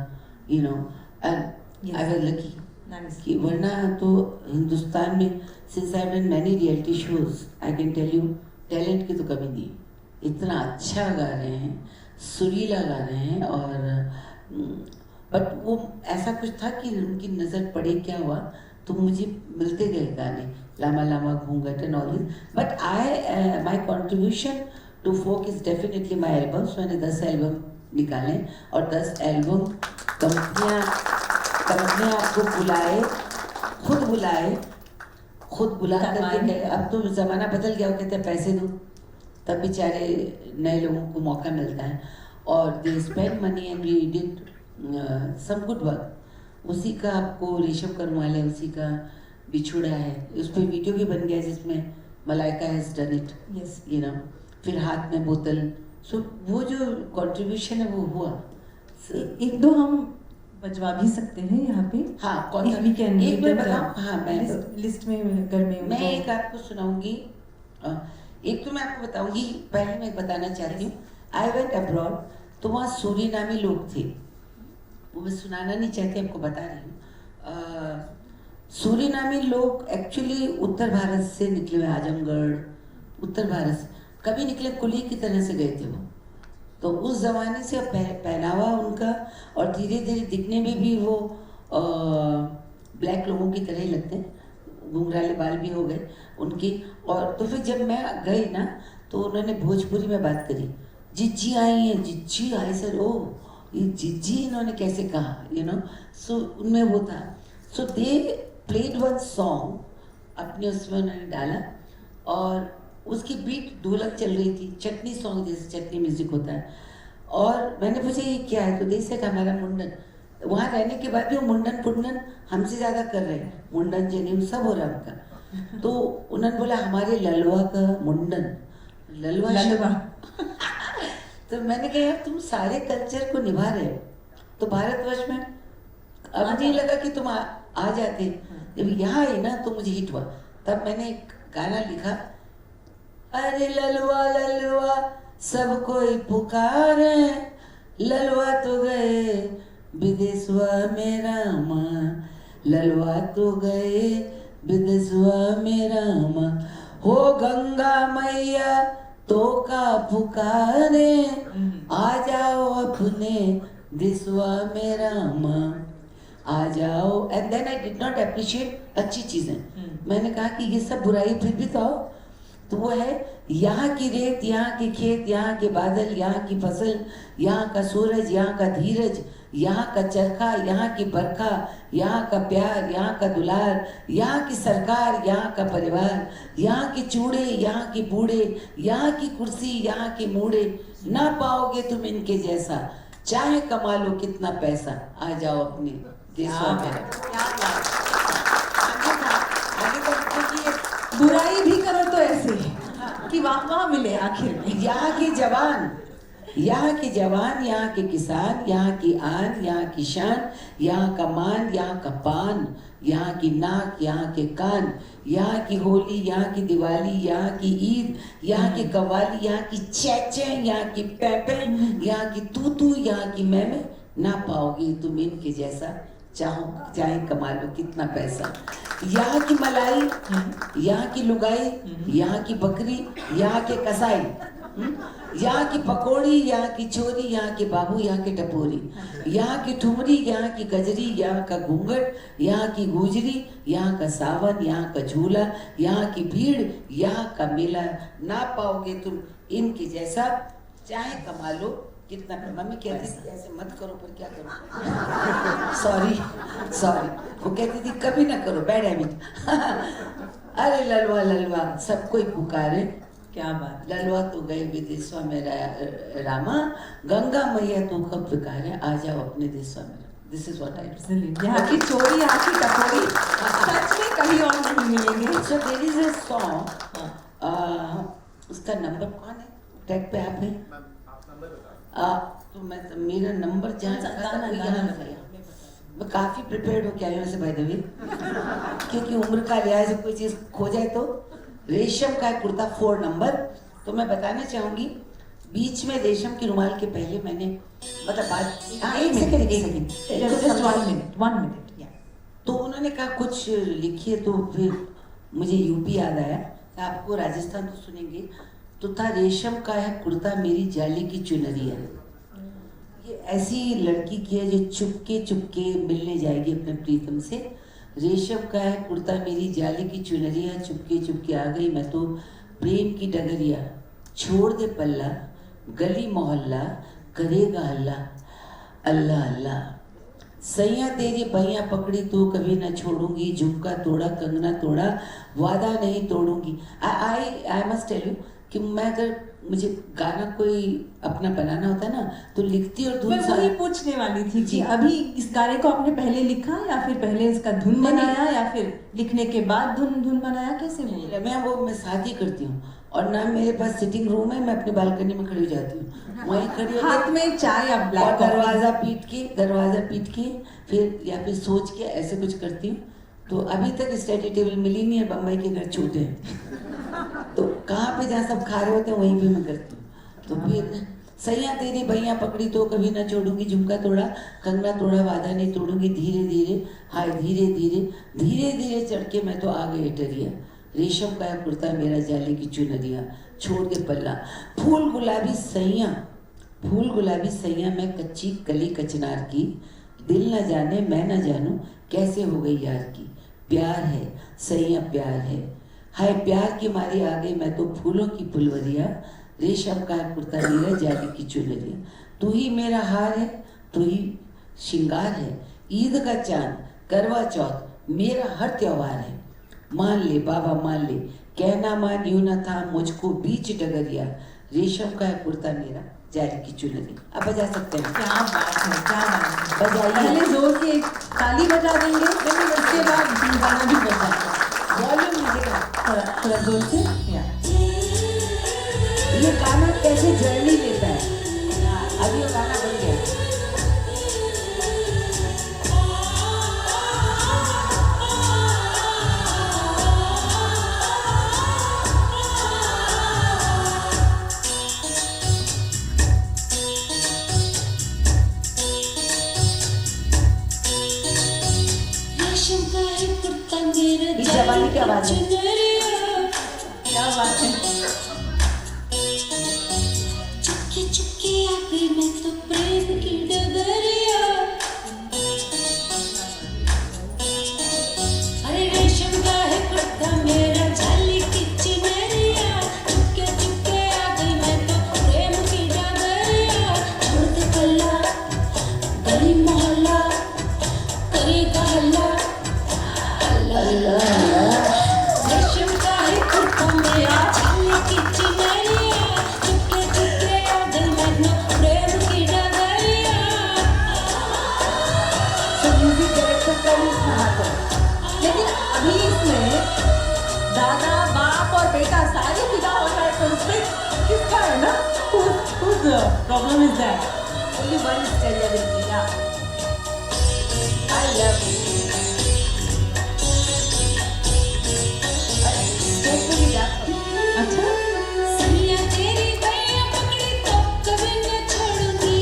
you know, and I was lucky. Nice. कि वरना तो हिंदुस्तान में since I have done many reality shows I can tell you talent की तो कमी नहीं है। इतना अच्छा गा रहे हैं, सुरीला गा रहे हैं और बट वो ऐसा कुछ था कि उनकी नज़र पड़े क्या हुआ तो मुझे मिलते गए गाने लामा लामा घूंघट and all this. But I my contribution to folk is definitely my albums. मैंने 10 एल्बम निकाले और 10 एल्बम कंपनियाँ आपको खुद बुला करके गए। अब तो ज़माना बदल गया, वो कहते हैं पैसे दो तब बेचारे नए लोगों को मौका मिलता है और they spend money and we did some good work. उसी का आपको रेशम करमाल है, उसी का बिछुड़ा है, उस पर वीडियो भी बन गया जिसमें Malaika has done it, Yes. You know. फिर हाथ में बोतल, सो वो जो कंट्रीब्यूशन है वो हुआ। एक दो हम बजवा भी सकते हैं यहाँ पे। हाँ, कौन सा? We can एक मैं get the बताऊँ? हाँ, मैं लिस्ट में घर में मैं उनको- एक आपको सुनाऊंगी। एक तो मैं आपको बताऊंगी, पहले मैं बताना चाहती हूँ। आई वेंट अब्रॉड, तो वहाँ सूरीनामी लोग थे, वो मैं सुनाना नहीं चाहती, आपको बता रही हूँ। सूरीनामी लोग एक्चुअली उत्तर भारत से निकले हुए, आजमगढ़ उत्तर भारत से कभी निकले कुली की तरह से गए थे वो। तो उस ज़माने से पहनावा उनका और धीरे धीरे दिखने में भी वो ब्लैक लोगों की तरह ही लगते हैं, घुंघराले बाल भी हो गए उनकी। और तो फिर जब मैं गई ना तो उन्होंने भोजपुरी में बात करी, जिज्जी आई हैं, जिज्जी आई। सर ओ ये जिज्जी इन्होंने कैसे कहा, यू नो। सो उनमें वो था। सो दे प्लेड वन सॉन्ग अपने उसमें उन्होंने डाला और उसकी बीट ढोलक चल रही थी, चटनी सॉन्ग जैसे चटनी म्यूजिक होता है। और मैंने पूछा ये क्या है, तो दे सेड हमारा मुंडन। वहाँ रहने के बाद भी वो मुंडन पुंडन हमसे ज़्यादा कर रहे हैं, मुंडन जनेऊ सब हो रहा है उनका। तो उन्होंने बोला हमारे ललवा का मुंडन, ललवा। तो मैंने कहा यार तुम सारे कल्चर को निभा रहे हो, तो भारतवर्ष में अब नहीं लगा कि तुम आ जाते। जब यहाँ आई ना तो मुझे हिट हुआ, तब मैंने एक गाना लिखा, अरे ललवा ललवा सब कोई पुकारे, ललवा तो गए विदेशवा मेरा माँ, ललवा तो गए विदेशवा मेरा माँ, हो गंगा मैया तो का पुकारे, आ जाओ अपने देशवा मेरा माँ, आ जाओ। And then I did not appreciate अच्छी चीज़ें। मैंने कहा कि ये सब बुराई फिर भी तो आओ। तो वो है यहाँ की रेत, यहाँ के खेत, यहाँ के बादल, यहाँ की फसल, यहाँ का सूरज, यहाँ का धीरज, यहाँ का चरखा, यहाँ की बरखा, यहाँ का प्यार, यहाँ का दुलार, यहाँ की सरकार, यहाँ का परिवार, यहाँ के चूड़े, यहाँ के बूढ़े, यहाँ की कुर्सी, यहाँ के मूड़े, ना पाओगे तुम इनके जैसा, चाहे कमा लो कितना पैसा, आ जाओ अपने देशों में। बुराई भी करो तो ऐसे कि वाह मिले आखिर में। यहाँ के जवान, यहाँ के जवान, यहाँ के किसान, यहाँ की आन, यहाँ की शान, यहाँ का मान, यहाँ का पान, यहाँ की नाक, यहाँ के कान, यहाँ की होली, यहाँ की दिवाली, यहाँ की ईद, यहाँ की कव्वाली, यहाँ की चैचे, यहाँ की पैपे, यहाँ की तू, यहाँ की मैं, ना पाओगी तुम इनके जैसा, चाहे कमा लो कितना पैसा। यहाँ की मलाई, यहाँ की लुगाई, यहाँ की बकरी, यहाँ के कसाई, यहाँ की पकौड़ी, यहाँ की छोरी, यहाँ के बाबू, यहाँ के टपोरी, यहाँ की ठुमरी, यहाँ की गजरी, यहाँ का घूंघट, यहाँ की गुजरी, यहाँ का सावन, यहाँ का झूला, यहाँ की भीड़, यहाँ का मेला, ना पाओगे तुम इनके जैसा, चाहे कमा लो कितना। मम्मी कहती थी ऐसे मत करो, पर क्या करो, सॉरी वो कहती थी कभी ना करो, बैड हैबिट। अरे ललवा ललवा सब कोई पुकारे, क्या बात। ललवा तो गए विदेशवा मेरा रामा, गंगा मैया तो कब पुकारे, आ जाओ अपने देशवा मेरा। This is what I do. यहाँ की चोरी, यहाँ की टपोरी सच में कहीं और नहीं मिलेंगे। So there is a song, उसका नंबर कौन है, टैग पे आप हैं? तो मेरा नंबर जहाँ मैं काफ़ी प्रिपेयर्ड हो के आई हूँ वैसे बाय द वे, क्योंकि उम्र का लिहाज से कोई चीज़ खो जाए तो। रेशम का कुर्ता 4 नंबर, तो मैं बताना चाहूँगी बीच में रेशम की रुमाल के पहले मैंने मतलब बात, हाँ एक सेकंड just 1 minute, तो उन्होंने कहा कुछ लिखिए, तो फिर मुझे यूपी याद आया, आपको राजस्थान तो सुनेंगे, तो था रेशम का है कुर्ता मेरी जाली की चुनरिया। ये ऐसी लड़की की है जो चुपके चुपके मिलने जाएगी अपने प्रीतम से। रेशम का है कुर्ता मेरी जाली की चुनरिया, चुपके चुपके आ गई मैं तो प्रेम की डगरिया, छोड़ दे पल्ला गली मोहल्ला करेगा हल्ला, अल्लाह अल्लाह। सैया तेरी बहियाँ पकड़ी तो कभी न छोड़ूंगी, झुमका तोड़ा कंगना तोड़ा वादा नहीं तोड़ूंगी। आई मस्ट टेल यू कि मैं अगर मुझे गाना कोई अपना बनाना होता है ना तो लिखती और धुन मैं वही पूछने वाली थी कि अभी इस गाने को आपने पहले लिखा या फिर पहले इसका धुन बनाया या फिर लिखने के बाद धुन बनाया, कैसे हुआ? मैं साथ ही करती हूँ, और ना मेरे पास सिटिंग रूम है, मैं अपनी बालकनी में खड़ी हो जाती हूँ, वहीं खड़ी हो हाथ में चाय या ब्लैक और दरवाज़ा पीट के फिर या फिर सोच के ऐसे कुछ करती हूँ। तो अभी तक स्टडी टेबल मिली नहीं है, बम्बई के घर छोटे हैं तो कहाँ पे जहाँ सब खा रहे होते हैं वहीं पे मैं करती हूँ। तो फिर सैया तेरी भैया पकड़ी तो कभी ना छोड़ूंगी, झुमका तोड़ा कंगना तोड़ा वादा नहीं तोड़ूंगी, धीरे धीरे हाय धीरे धीरे धीरे धीरे चढ़ के मैं तो आ गई टरिया, रेशम का है कुर्ता मेरा जाली की चुनरिया, छोड़ दे पल्ला फूल गुलाबी सैया मैं कच्ची कली कचनार की, दिल न जाने मैं न जानूं कैसे हो गई यार की, प्यार है सैया प्यार है, हाय प्यार की मारी आ गई मैं तो फूलों की फुलवरिया, रेशम का कुर्ता मेरा जाली की चुनरिया, तू ही मेरा हार है तू ही श्रृंगार है, ईद का चांद करवा चौथ मेरा हर त्योहार है, मान ले बाबा मान ले कहना मान यूं न था मुझको बीच डगरिया, रेशम का है कुर्ता मेरा जाली की चुनरिया। अब बजा सकते हैं? क्या बात है, क्या बात है। बजाइए, पहले जोर की एक ताली बजा देंगे, लेकिन उसके बाद गाना भी बजा, वॉल्यूम लीजिएगा थोड़ा जोर से। ये गाना कैसे जर्नी लेता है, अभी वो गाना बन गया। इस जवानी की आवाज है, क्या बात है। चुपके चुपके आ गई मैं तो प्रेम की डगरिया, अरे रेशम का है कुर्ता मेरा जाली की चुनरिया, चुपके चुपके आ गई मैं तो प्रेम की डगरिया, छोड़ दे पल्ला गली मोहल्ला करेगा हल्ला, रेशम का है कुर्ता मेरा जाली की चुनरिया, चुपके चुपके आ गई मैं तो प्रेम की डगरिया। तो म्यूजिक डायरेक्टर का भी इसमें हाथ है। लेकिन अभी इसमें दादा बाप और बेटा सारे फिदा हो रहा है, तो उसमें किसका है ना, whose problem is that? Only one is Telia with me, yeah. I love you. Carefully dance. अच्छा, सैया तेरी भैया पकड़ी तो कभी न छोड़ूंगी,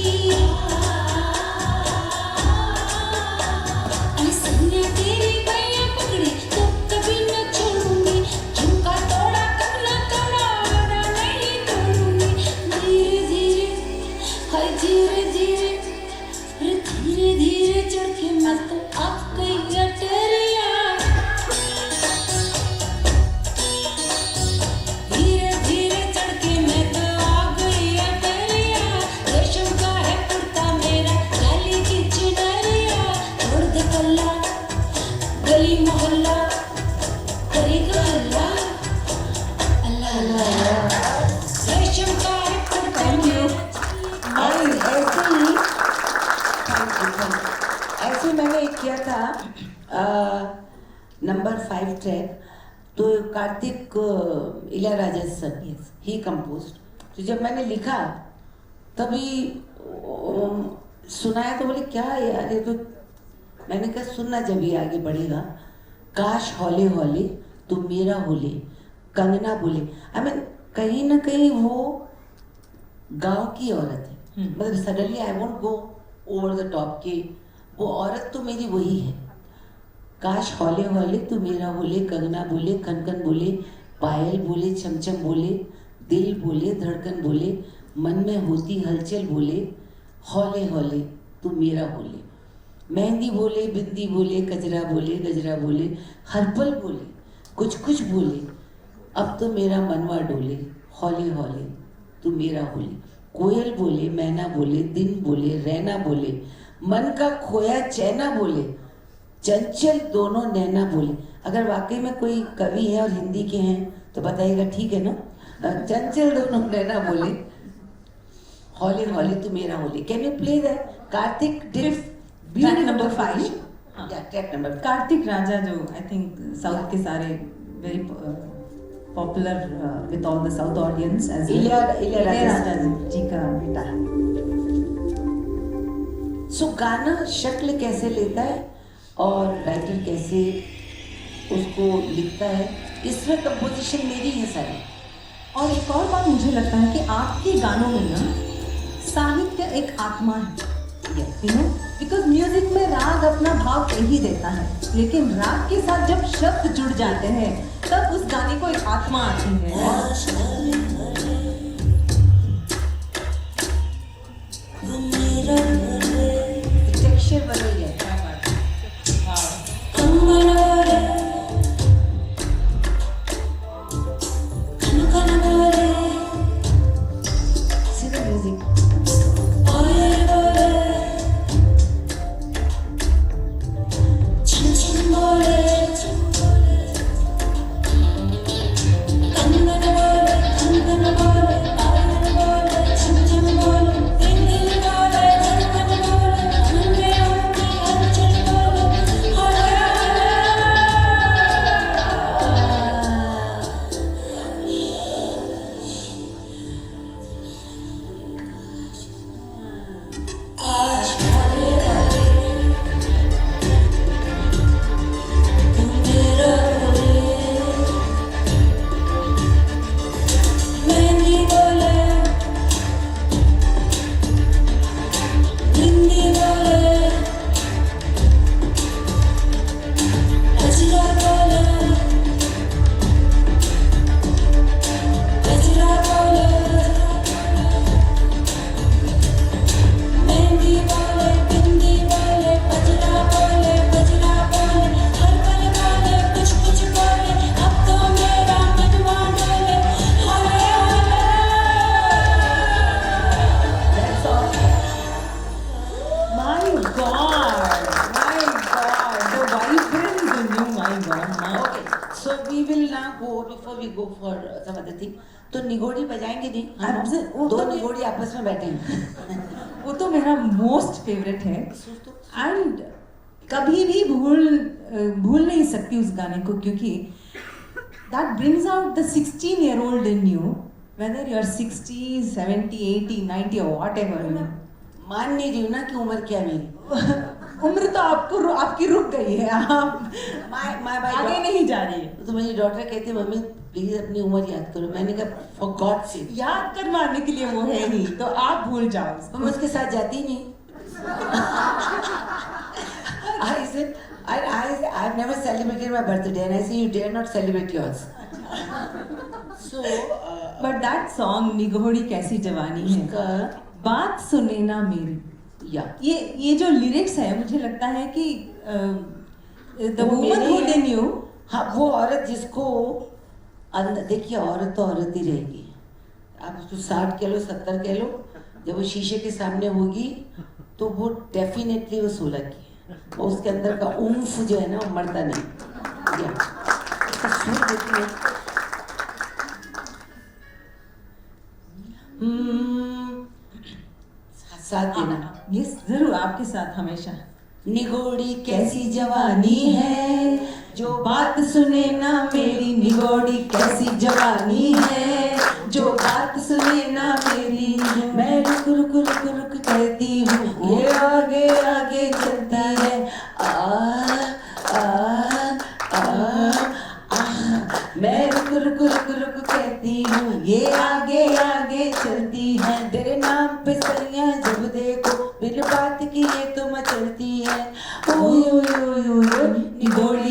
अरे सैया तेरी भैया पकड़ी तो कभी न छोड़ूंगी, झुमका तोड़ा कंगना तोड़ा वादा नहीं तोड़ूंगी, धीरे धीरे हाय धीरे धीरे अरे धीरे धीरे चढ़ के मैं तो आ गई अटरिया, धीरे धीरे चढ़ के मैं तो आ गई अटरिया, रेशम का है कुर्ता मेरा जाली की चुनरिया, छोड़ दे पल्ला गली मोहल्ला करेगा हल्ला, अल्लाह अल्लाह, रेशम का है कुर्ता मेरा और ऐसे मैंने एक किया था नंबर 5 ट्रैक, तो कार्तिक इलैयाराजा सर ही कंपोज्ड, तो जब मैंने लिखा तभी सुनाया तो बोले क्या यार ये तो, मैंने कहा सुनना जब ये आगे बढ़ेगा, काश हौले हौले तू मेरा होले कंगना बोले, आई मीन कहीं ना कहीं वो गांव की औरत है, मतलब suddenly I won't go over the top के वो औरत तो मेरी वही है, काश हौले हौले तू मेरा बोले, कंगना बोले, खनखन बोले, पायल बोले, चमचम बोले, दिल बोले, धड़कन बोले, मन में होती हलचल बोले, हौले हौले तू मेरा बोले, मेहंदी बोले, बिंदी बोले, गजरा बोले, गजरा बोले, हर पल बोले, कुछ कुछ बोले, अब तो मेरा मनवा डोले, हौले हौले तू मेरा होले, कोयल बोले, मैना बोले, दिन बोले, रैना बोले, मन का खोया चैना बोले, चंचल दोनों नैना बोले। अगर वाकई में कोई कवि है और हिंदी के हैं तो बताइएगा, ठीक है ना? चंचल दोनों नैना बोले, हौले हौले तू मेरा होले। Can you play that? Kartik did Track number 5. या ट्रैक नंबर कार्तिक राजा, जो आई थिंक साउथ के सारे very popular with all the south audience as Ilaiyaraaja ji का बेटा है। सो गाना शक्ल कैसे लेता है और राइटर कैसे उसको लिखता है, इसमें कंपोजिशन मेरी है सारी। और एक और बात मुझे लगता है कि आपके गानों में ना साहित्य एक आत्मा है, यू नो, बिकॉज म्यूजिक में राग अपना भाव कह ही देता है, लेकिन राग के साथ जब शब्द जुड़ जाते हैं तब उस गाने को एक आत्मा आती है। टेक्सचर बदल गया। See the music. तो निगोड़ी बजाएंगे नहीं? वो दो तो निगोड़ी आपस में बैठेंगे। वो तो मेरा मोस्ट फेवरेट है एंड कभी भी भूल नहीं सकती उस गाने को, क्योंकि that brings out the 16-year-old in you, whether you are 60, 70, 80, 90 or whatever. मान नहीं रही हूँ ना कि उम्र क्या है मेरी। उम्र तो आपकी रुक गई है, आप आगे नहीं जा रही है। तो मेरी डॉटर कहती है, मम्मी प्लीज अपनी उम्र याद करो। मैंने कहा फॉर गॉड से याद करवाने के लिए वो है ही, तो आप भूल जाओ। तो मैं उसके साथ जाती नहीं। I said, I've never celebrated my birthday, and I say you dare not celebrate yours. So, but that song निगोड़ी कैसी जवानी है, बात सुने ना मेरी, ये जो लिरिक्स है, मुझे लगता है कि the woman who they knew, हाँ, वो औरत जिसको अंदर, देखिए औरत तो औरत ही रहेगी। आप उसको 60 कह लो, 70 कह लो, जब वो शीशे के सामने होगी तो वो डेफिनेटली वो 16 की है। और उसके अंदर का ऊम्फ जो है ना वो मरता नहीं। उसका सुर देखिए, साथ देना। यस, जरूर आपके साथ हमेशा। निगोड़ी कैसी जवानी है, जो बात सुने ना मेरी, निगोड़ी कैसी जवानी है, जो बात सुने ना मेरी, मैं रुक रुक रुक रुक कहती हूँ, ये आगे आगे चलता है। मैं रुक रुक रुक रुक कहती हूँ, ये आगे आगे चलती है। तेरे नाम पे सैया जब देखो, बिन बात की ये तो मचलती है। ओ यो यो यो यो निगोड़ी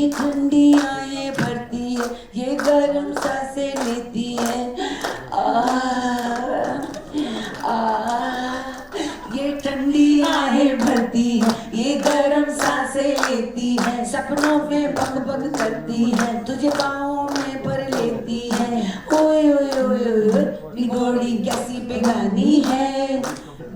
ये ठंडी आहें भरती है, ये गर्म सांसें लेती है। ये ठंडी आहें भरती है, ये गर्म सांसें लेती है, सपनों में बग बग करती है, तुझे बाहों में भर लेती है। ओए ओए ओए ओए निगोड़ी कैसी बेगानी है,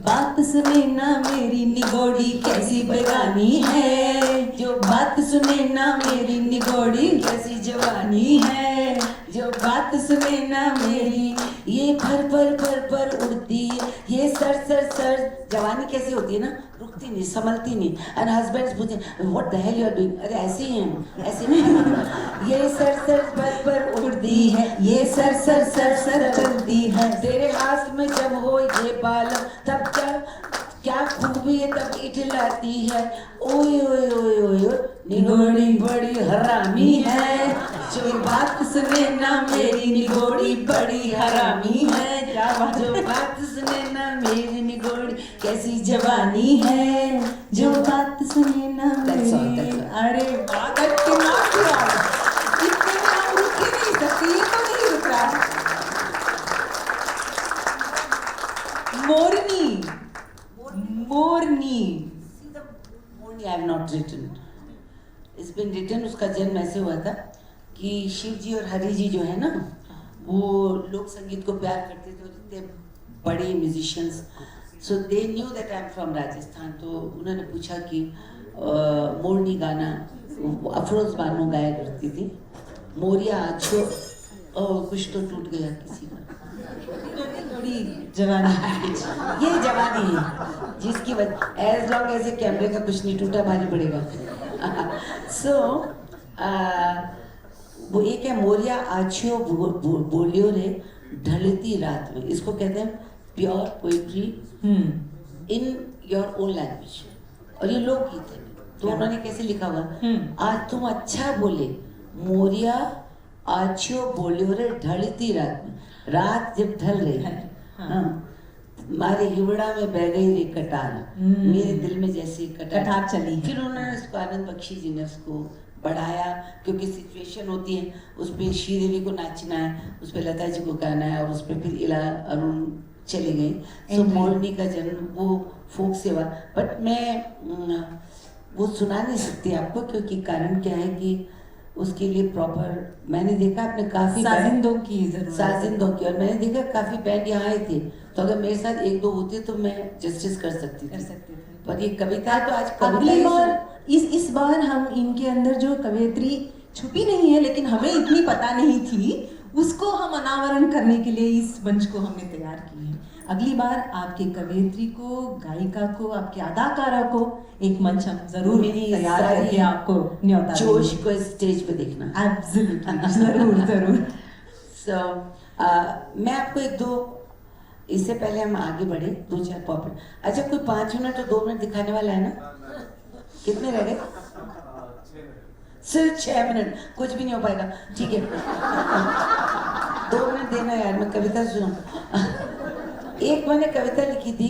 बात सुने ना मेरी निगोड़ी कैसी बेगानी है, जो बात सुने ना मेरी निगोड़ी कैसी जवानी है, जो बात सुने ना मेरी। ये भर भर भर भर उड़ती है, ये सर सर सर। जवानी कैसी होती है ना, रुकती नहीं, संभलती नहीं। एंड हस्बैंड्स पूछते what the hell you are doing, अरे ऐसे ही हैं, ऐसे नहीं। ये सर सर भर भर उड़ती है, ये सर सर सर सर चलती है, तेरे हाथ में जब हो ये बालम तब क्या खूबी है तब इठलाती है। ओए ओए ओए ओए निगोड़ी बड़ी हरामी है, जो बात सुने ना मेरी निगोड़ी बड़ी हरामी है, जो बात सुने ना मेरी निगोड़ी कैसी जवानी है, जो बात सुने ना मेरी। अरे वाह, कितना किया, इतने में हम रुक ही नहीं सकते, ये तो नहीं रुक रहा। मोरनी, मोरनी, मोरनी I have not written, it's been written. उसका जन्म ऐसे हुआ था कि शिव जी और हरि जी जो है ना, वो लोक संगीत को प्यार करते थे और इतने बड़े musicians, so they knew that I am from Rajasthan. तो उन्होंने पूछा कि मोरनी गाना अफरोज बानो गाया करती थी, मोरिया आछो कुछ तो टूट गया किसी का। थोड़ी जवानी, ये जवानी है जिसकी वजह एज लॉन्ग एज ए कैमरे का कुछ नहीं टूटा, भारी पड़ेगा। सो वो एक है मोरिया आछियो बोलियो रे ढलती रात में, इसको कहते हैं pure poetry in your own language, और ये लोकगीत है। तो उन्होंने कैसे लिखा हुआ, आज तुम अच्छा बोले मोरिया आछियो बोलियो रे ढलती रात में, रात जब ढल रही है, हाँ, हमारे हिवड़ा में बह गई रे कटार, मेरे दिल में जैसी कटार चली। फिर उन्होंने उसको आनंद बख्शी जी ने उसको बढ़ाया, क्योंकि सिचुएशन होती है, उस पर श्रीदेवी को नाचना है, उस पर लता जी को गाना है, और उस पर फिर इला अरुण चले गए। सो मोरनी का जन्म वो फोक सेवा, बट मैं वो सुना नहीं सकती आपको, क्योंकि कारण क्या है कि उसके लिए प्रॉपर मैंने देखा आपने काफी साजिंदों की जरूरत, साजिंदों की, और मैंने देखा काफी बैंड यहाँ आए थे, तो अगर मेरे साथ एक दो होते तो मैं जस्टिस कर सकती थी। पर ये कविता तो आज अगली बार इस बार हम इनके अंदर जो कवयित्री छुपी नहीं है लेकिन हमें इतनी पता नहीं थी, उसको हम अनावरण करने के लिए इस मंच को हमने तैयार किए हैं। अगली बार आपके कवयित्री को, गायिका को, आपके अदाकारा को एक मंच हम जरूर तैयार करके आपको न्योता जोश को स्टेज पे देखना। एब्सोल्युटली, जरूर जरूर। सो मैं आपको एक दो, इससे पहले हम आगे बढ़े, दो चार पॉपुलर, अच्छा कोई 5 मिनट और 2 मिनट दिखाने वाला है ना? कितने रह गए? सिर्फ 6 मिनट, कुछ भी नहीं हो पाएगा, ठीक है। 2 मिनट देना यार, मैं कविता सुनाऊं। एक मैंने कविता लिखी थी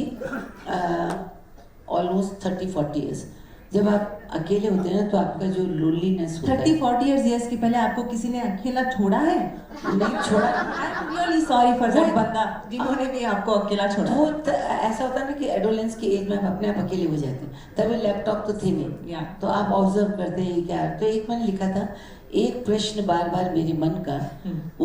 ऑलमोस्ट 30-40 ईयर्स। जब आप अकेले होते हैं ना, तो आपका जो लोनलीनेस होता है, 30-40 ईयर्स के पहले आपको किसी ने अकेला छोड़ा है? नहीं छोड़ा। रियली सॉरी फॉर दैट बंदा जिन्होंने भी आपको अकेला छोड़ा। वो ऐसा होता है ना कि एडोलेंस की एज में आप अपने आप अकेले हो जाते हैं, तभी लैपटॉप तो थे नहीं, तो आप ऑब्जर्व करते हैं क्या। तो एक मैंने लिखा था, एक प्रश्न बार बार मेरे मन का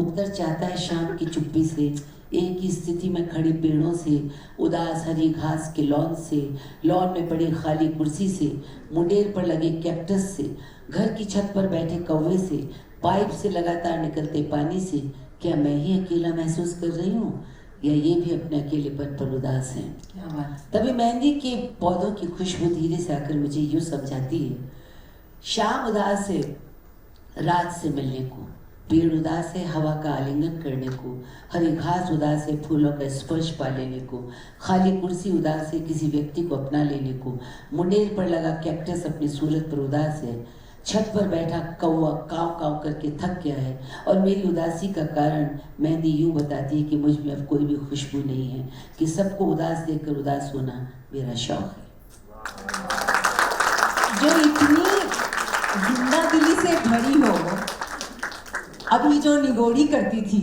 उत्तर चाहता है शाम की चुप्पी से, एक ही स्थिति में खड़ी पेड़ों से, उदास हरी घास के लॉन से, लॉन में पड़ी खाली कुर्सी से, मुंडेर पर लगे कैक्टस से, घर की छत पर बैठे कौवे से, पाइप से लगातार निकलते पानी से। क्या मैं ही अकेला महसूस कर रही हूँ, या ये भी अपने अकेलेपन पर उदास हैं? क्या बात। तभी मेहंदी के पौधों की खुशबू धीरे से आकर मुझे यूँ समझाती है, शाम उदास है रात से मिलने को, पेड़ उदास है हवा का आलिंगन करने को, हरी घास उदास है फूलों का स्पर्श पा लेने को, खाली कुर्सी उदास है किसी व्यक्ति को अपना लेने को, मुंडेर पर लगा कैक्टस अपनी सूरत पर उदास है, छत पर बैठा कौवा काव काव करके थक गया है, और मेरी उदासी का कारण मेहंदी यूँ बताती है कि मुझ में अब कोई भी खुशबू नहीं है, कि सबको उदास देखकर उदास होना मेरा शौक है। जो इतनी जिंदा दिली से भरी हो, अभी जो निगोड़ी करती थी,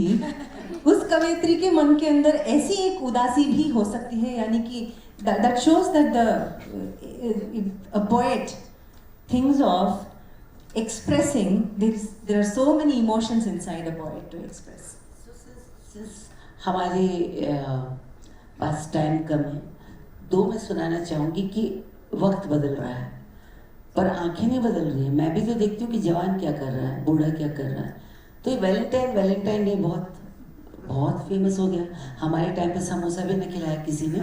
उस कवयित्री के मन के अंदर ऐसी एक उदासी भी हो सकती है, यानी कि that shows that a poet thinks of expressing. There are so many emotions inside a poet to express. हमारे पास टाइम कम है, दो मैं सुनाना चाहूँगी कि वक्त बदल रहा है पर आंखें नहीं बदल रही हैं। मैं भी तो देखती हूँ कि जवान क्या कर रहा है, बूढ़ा क्या कर रहा है। तो ये वैलेंटाइन डे बहुत बहुत फेमस हो गया। हमारे टाइम पे समोसा भी न खिलाया किसी ने।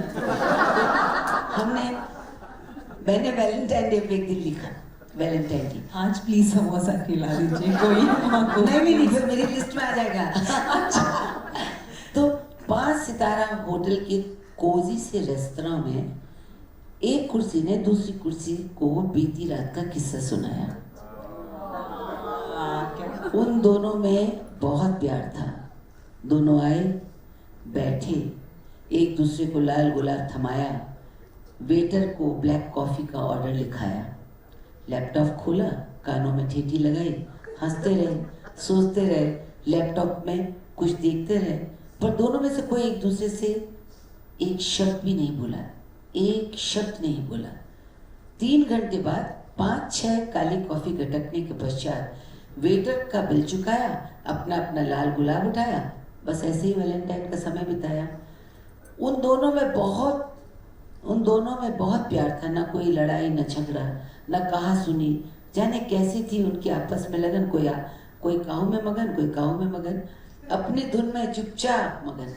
मैंने वैलेंटाइन डे पे एक दिन लिखा, वैलेंटाइन डे। आज प्लीज समोसा खिला दीजिए कोई। नहीं, फिर मेरी लिस्ट में आ जाएगा। तो 5 सितारा होटल के कोजी से रेस्तरां में एक कुर्सी ने दूसरी कुर्सी को बीती रात का किस्सा सुनाया। उन दोनों में बहुत प्यार था। दोनों आए, बैठे, एक दूसरे को लाल गुलाब थमाया, वेटर को ब्लैक कॉफ़ी का ऑर्डर लिखाया, लैपटॉप खोला, कानों में ठेठी लगाई, हंसते रहे, सोचते रहे, लैपटॉप में कुछ देखते रहे, पर दोनों में से कोई एक दूसरे से एक शब्द भी नहीं बोला, एक शब्द नहीं बोला। 3 घंटे बाद 5-6 काली कॉफ़ी गटकने के पश्चात वेटर का बिल चुकाया, अपना अपना लाल गुलाब उठाया, बस ऐसे ही वैलेंटाइन का समय बिताया। उन दोनों में बहुत प्यार था, ना कोई लड़ाई, न झगड़ा, न कहा सुनी। जाने कैसी थी उनकी आपस में लगन, कोई काहू में मगन, कोई काहू में मगन, अपनी धुन में चुपचाप मगन,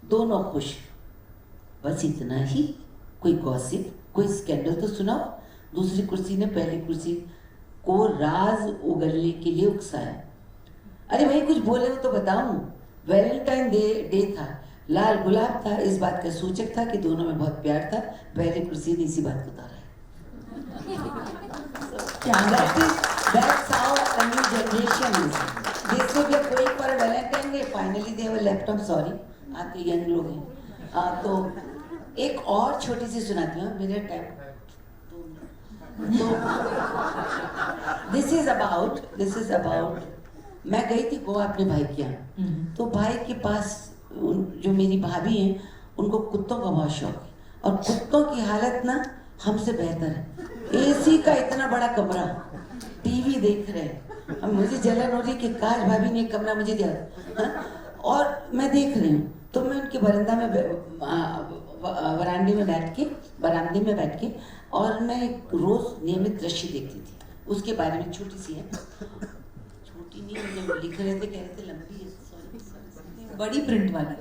दोनों खुश। बस इतना ही। कोई गॉसिप, कोई स्कैंडल तो सुनाओ। दूसरी कुर्सी ने पहली कुर्सी को राज उगलने के लिए उकसाया। अरे भाई कुछ बोले हो तो बताऊं। वैलेंटाइन डे था, लाल गुलाब था, इस बात का सूचक था कि दोनों में बहुत प्यार था। पहली कुर्सी ने इसी बात को उतारा। That's how a new generation is. They say we are going for a Valentine Day. Finally they have a laptop. Sorry, आपके यंग लोग हैं। तो एक और छोटी सी सुनाती हूँ, मेरे टाइम। This is about मैं गई थी गोवा अपने भाई के यहाँ। तो भाई के पास जो मेरी भाभी हैं उनको कुत्तों का बहुत शौक है और कुत्तों की हालत ना हमसे बेहतर है। एसी का इतना बड़ा कमरा, टीवी देख रहे हैं। अब मुझे जलन हो रही कि काश भाभी ने एक कमरा मुझे दिया। और मैं देख रही हूँ तो मैं उनके बरामदे में बैठ के और मैं एक रोज नियमित दृश्य देखती थी। उसके बारे में छोटी सी है, छोटी नहीं, मतलब लिख रहे थे, कह रहे थे लंबी है, सॉरी, बड़ी प्रिंट वाली।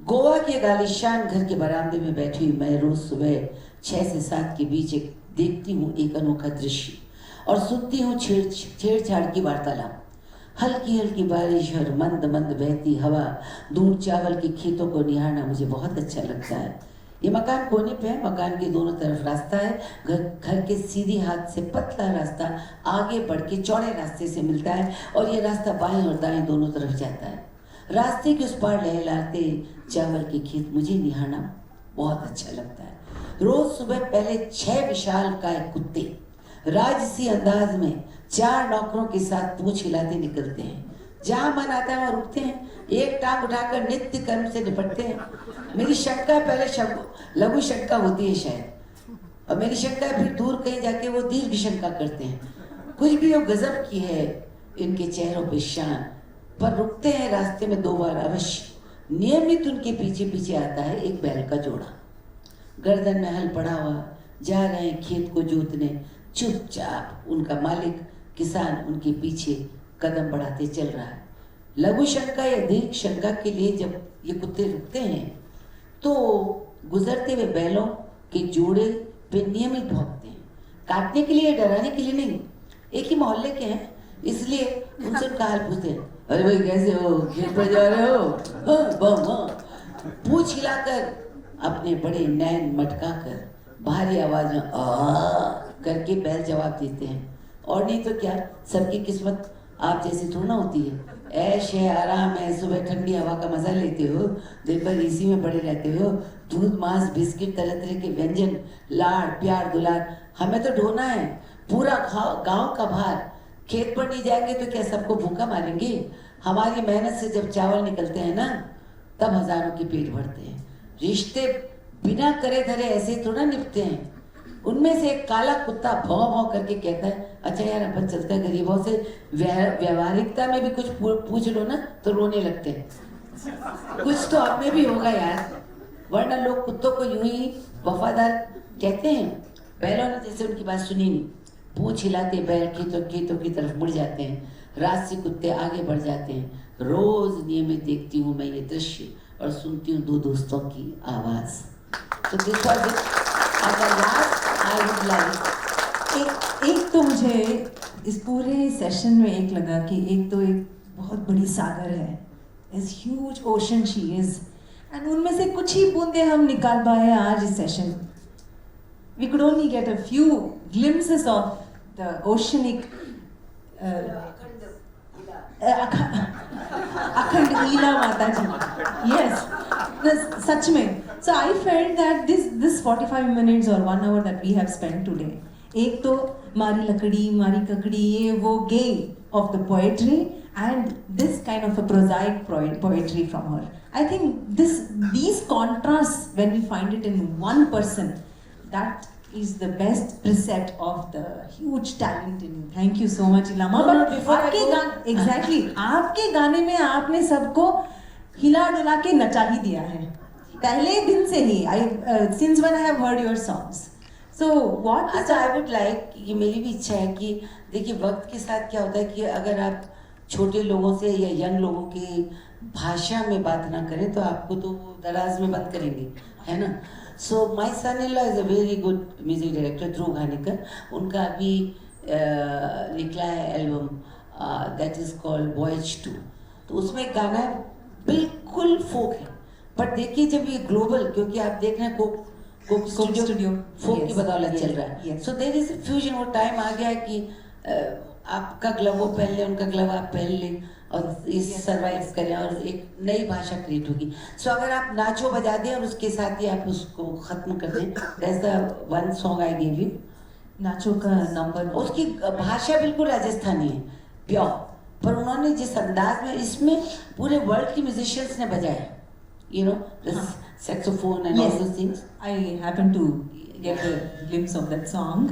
गोवा के गालिशान घर के बरामदे में बैठी हुई मैं रोज सुबह 6 से 7 के बीच देखती हूँ एक अनोखा दृश्य और सुनती हूँ छेड़छाड़ की वार्तालाप। हल्की हल्की बारिश और मंद मंद बहती हवा, दूर चावल के खेतों को निहारना मुझे बहुत अच्छा लगता है। ये मकान कोने पे है, मकान के दोनों तरफ रास्ता है। घर के सीधी हाथ से पतला रास्ता आगे बढ़ के चौड़े रास्ते से मिलता है और ये रास्ता बाएं और दाएं दोनों तरफ जाता है। रास्ते के उस पार लहलाते चावल के खेत मुझे निहारना बहुत अच्छा लगता है। रोज सुबह पहले 6 विशालकाय कुत्ते राजसी अंदाज में 4 नौकरों के साथ पूंछ हिलाते निकलते हैं। जहाँ मन आता है वहाँ रुकते हैं, एक टांग उठाकर नित्य कर्म से निपटते हैं। मेरी शंका पहले लघु शंका होती है शायद, और मेरी शंका फिर दूर कहीं जाके वो दीर्घ शंका करते हैं। कुछ भी वो गजब की है इनके चेहरों पे शान, पर रुकते हैं रास्ते में 2 बार अवश्य। नियमित उनके पीछे पीछे आता है एक बैल का जोड़ा, गर्दन में हल पड़ा हुआ, जा रहे हैं खेत को जोतने। चुपचाप उनका मालिक किसान उनके पीछे कदम बढ़ाते चल रहा है। लघु शंका या दीर्घ शंका के लिए जब ये कुत्ते रुकते हैं तो गुजरते हुए बैलों के जोड़े पे नियमित भौंकते हैं, काटने के लिए, डराने के लिए नहीं। एक ही मोहल्ले के हैं इसलिए उनसे उनका हाल पूछते हैं। अरे भाई कैसे हो, खेत पर जा रहे हो? पूंछ हिलाकर, अपने बड़े नैन मटकाकर, भारी आवाज में आ करके बैल जवाब देते हैं। और नहीं तो क्या, सबकी किस्मत आप जैसी थोड़ा ना होती है। ऐश है, आराम है, सुबह ठंडी हवा का मजा लेते हो, दिन भर इसी में पड़े रहते हो। दूध, मांस, बिस्किट, तरह तरह के व्यंजन, लाड़ प्यार दुलार हमें तो ढोना है। पूरा गांव का भार खेत पर नहीं जाएंगे तो क्या सबको भूखा मारेंगे? हमारी मेहनत से जब चावल निकलते हैं ना, तब हजारों के पेट भरते हैं। रिश्ते बिना करे धरे ऐसे ही थोड़ा निपटते हैं। उनमें से एक काला कुत्ता भौं भौं करके कहता है, अच्छा यार अपन चलते हैं गरीबों से व्यवहारिकता में भी कुछ पूछ लो ना तो रोने लगते हैं। कुछ तो अब में भी होगा यार, वरना लोग कुत्तों को यूं ही वफादार कहते हैं। बैलों ने जैसे उनकी बात सुनी नहीं, पूंछ हिलाते बैल खेतों की तरफ मुड़ जाते हैं, रात से कुत्ते आगे बढ़ जाते हैं। रोज नियमित देखती हूँ मैं ये दृश्य और सुनती हूँ दो दोस्तों की आवाज। तो this was I would like. एक तो मुझे इस पूरे सेशन में एक लगा कि एक तो एक बहुत बड़ी सागर है, इस huge ocean she is, and उनमें से कुछ ही बूंदे हम निकाल पाए आज इस session. We could only get a few glimpses of the oceanic अखंड ईला माता जी, yes, सच में। So I felt that this 45 minutes or 1 hour that we have spent today, एक तो मारी लकड़ी मारी ककड़ी ये वो game of the poetry and this kind of a prosaic poetry from her. I think these contrasts, when we find it in one person, that is the best precept of the huge talent in you. Thank you so much, Ilhama. No, But before I आपके go- गाने exactly आपके गाने में आपने सबको हिला डुला के नचा ही दिया है पहले दिन से ही। Since when I have heard your songs. So what? अच्छा, आई वुड लाइक, ये मेरी भी इच्छा है कि देखिए वक्त के साथ क्या होता है कि अगर आप छोटे लोगों से या यंग लोगों की भाषा में बात ना करें तो आपको तो वो दराज में बंद करेंगे, है ना। So my son in law is a very good music director Dhruv Ghanekar. उनका अभी निकला है album that is called voyage 2। तो उसमें एक गाना है बिल्कुल फोक है, बट देखिए जब ये ग्लोबल, क्योंकि आप देख रहे हैं कोक स्टूडियो फोक की बदौलत चल रहा है। So there is fusion. वो टाइम आ गया है कि आपका ग्लव वो पहन ले, उनका ग्लव आप पहन ले और इस सर्वाइव करें और एक नई भाषा क्रिएट होगी। सो अगर आप नाचो बजा दें और उसके साथ ही आप उसको खत्म कर दें, that's the one song I give you. नाचो का नंबर, उसकी भाषा बिल्कुल राजस्थानी है, प्योर, पर उन्होंने जिस अंदाज में इसमें पूरे वर्ल्ड के म्यूजिशियंस ने बजाया, you know, the saxophone and all those things. I happen to get a glimpse of that song.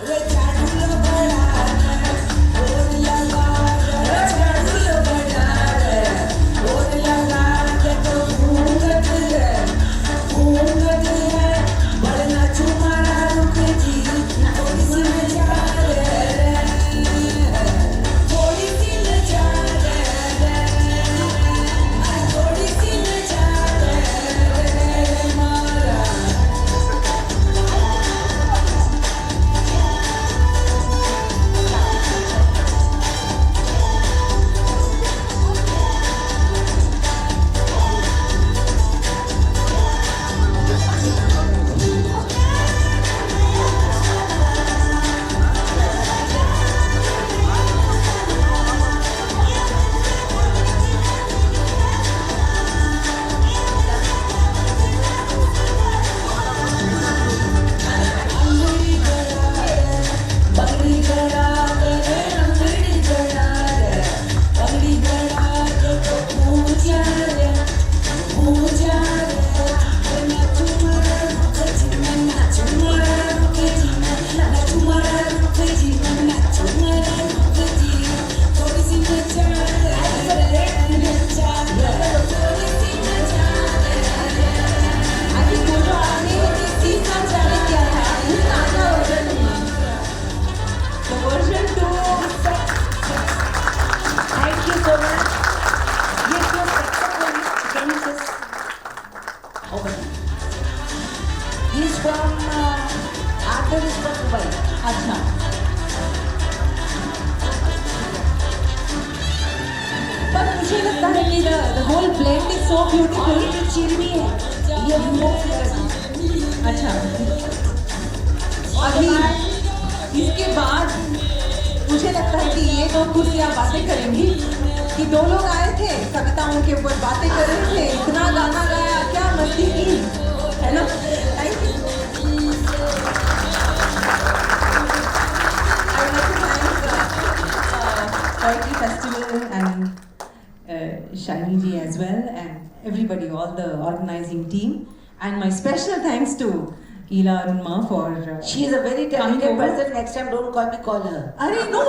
Red He's from Arthur is from Dubai. अच्छा पर मुझे लगता है कि the whole blend is so beautiful. ये चिरवी है, ये smoke से करती है। अच्छा अभी इसके बाद मुझे लगता है कि ये दो कुर्सियाँ बातें करेंगी कि दो लोग आए थे कविताओं के ऊपर बातें कर रहे थे, इतना गाना गाया, क्या मस्ती की, है ना? Thank you. I would like to thank Poetry Festival and Shiny ji as well, and everybody, all the organizing team, and my special thanks to Ila Arunma for She is a very coming talented over. person. Next time, don't call me, call her. अरे no.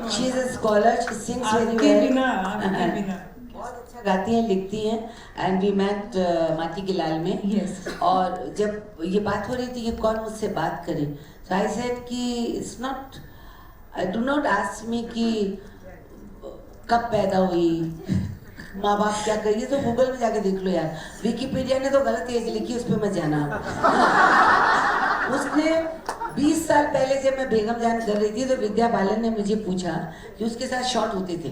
She is a scholar. She sings very आपके well. बिना आपके बिना बहुत अच्छा गाती हैं, लिखती हैं. And we met माटी के लाल में. Yes. और जब ये बात हो रही थी कि कौन मुझसे बात करे, so I said कि it's not. Do not ask me कि कब पैदा हुई, माँ बाप क्या करिए, तो गूगल में जाके देख लो यार. विकिपीडिया ने तो गलत एज लिखी, उस पर मत जाना. उसने 20 साल पहले जब मैं बेगम जान कर रही थी तो विद्या बालन ने मुझे पूछा कि उसके साथ शॉट होते थे.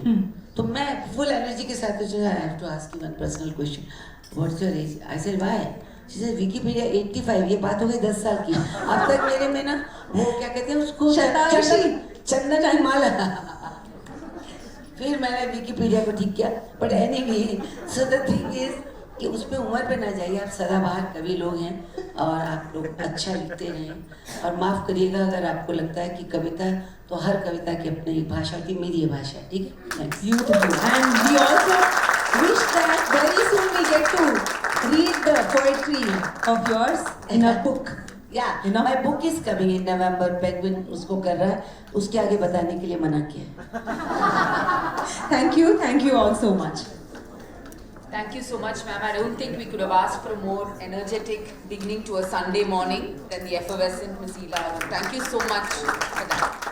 तो मैं फुल एनर्जी के साथ I have to ask you one personal question, what's your age? I said why? She said Wikipedia 85. ये बात हो गई 10 साल की. अब तक मेरे में ना वो क्या कहते हैं उसको, चंदन की माला. फिर मैंने विकिपीडिया को ठीक किया. But anyway, so the thing is कि उसमें उम्र पे ना जाइए. आप सदाबहार कवि लोग हैं और आप लोग अच्छा लिखते रहें. और माफ़ करिएगा अगर आपको लगता है कि कविता, तो हर कविता की अपनी एक भाषा होती है. मेरी ये भाषा है. ठीक है, thanks. beautiful, and we also wish that very soon we get to read the poetry of yours in a book. Yeah, You know? my book is coming in November. Penguin उसको कर रहा है, उसके आगे बताने के लिए मना किया. Thank you all so much. Thank you so much, ma'am. I don't think we could have asked for a more energetic beginning to a Sunday morning than the effervescent Miss Ila. Thank you so much for that.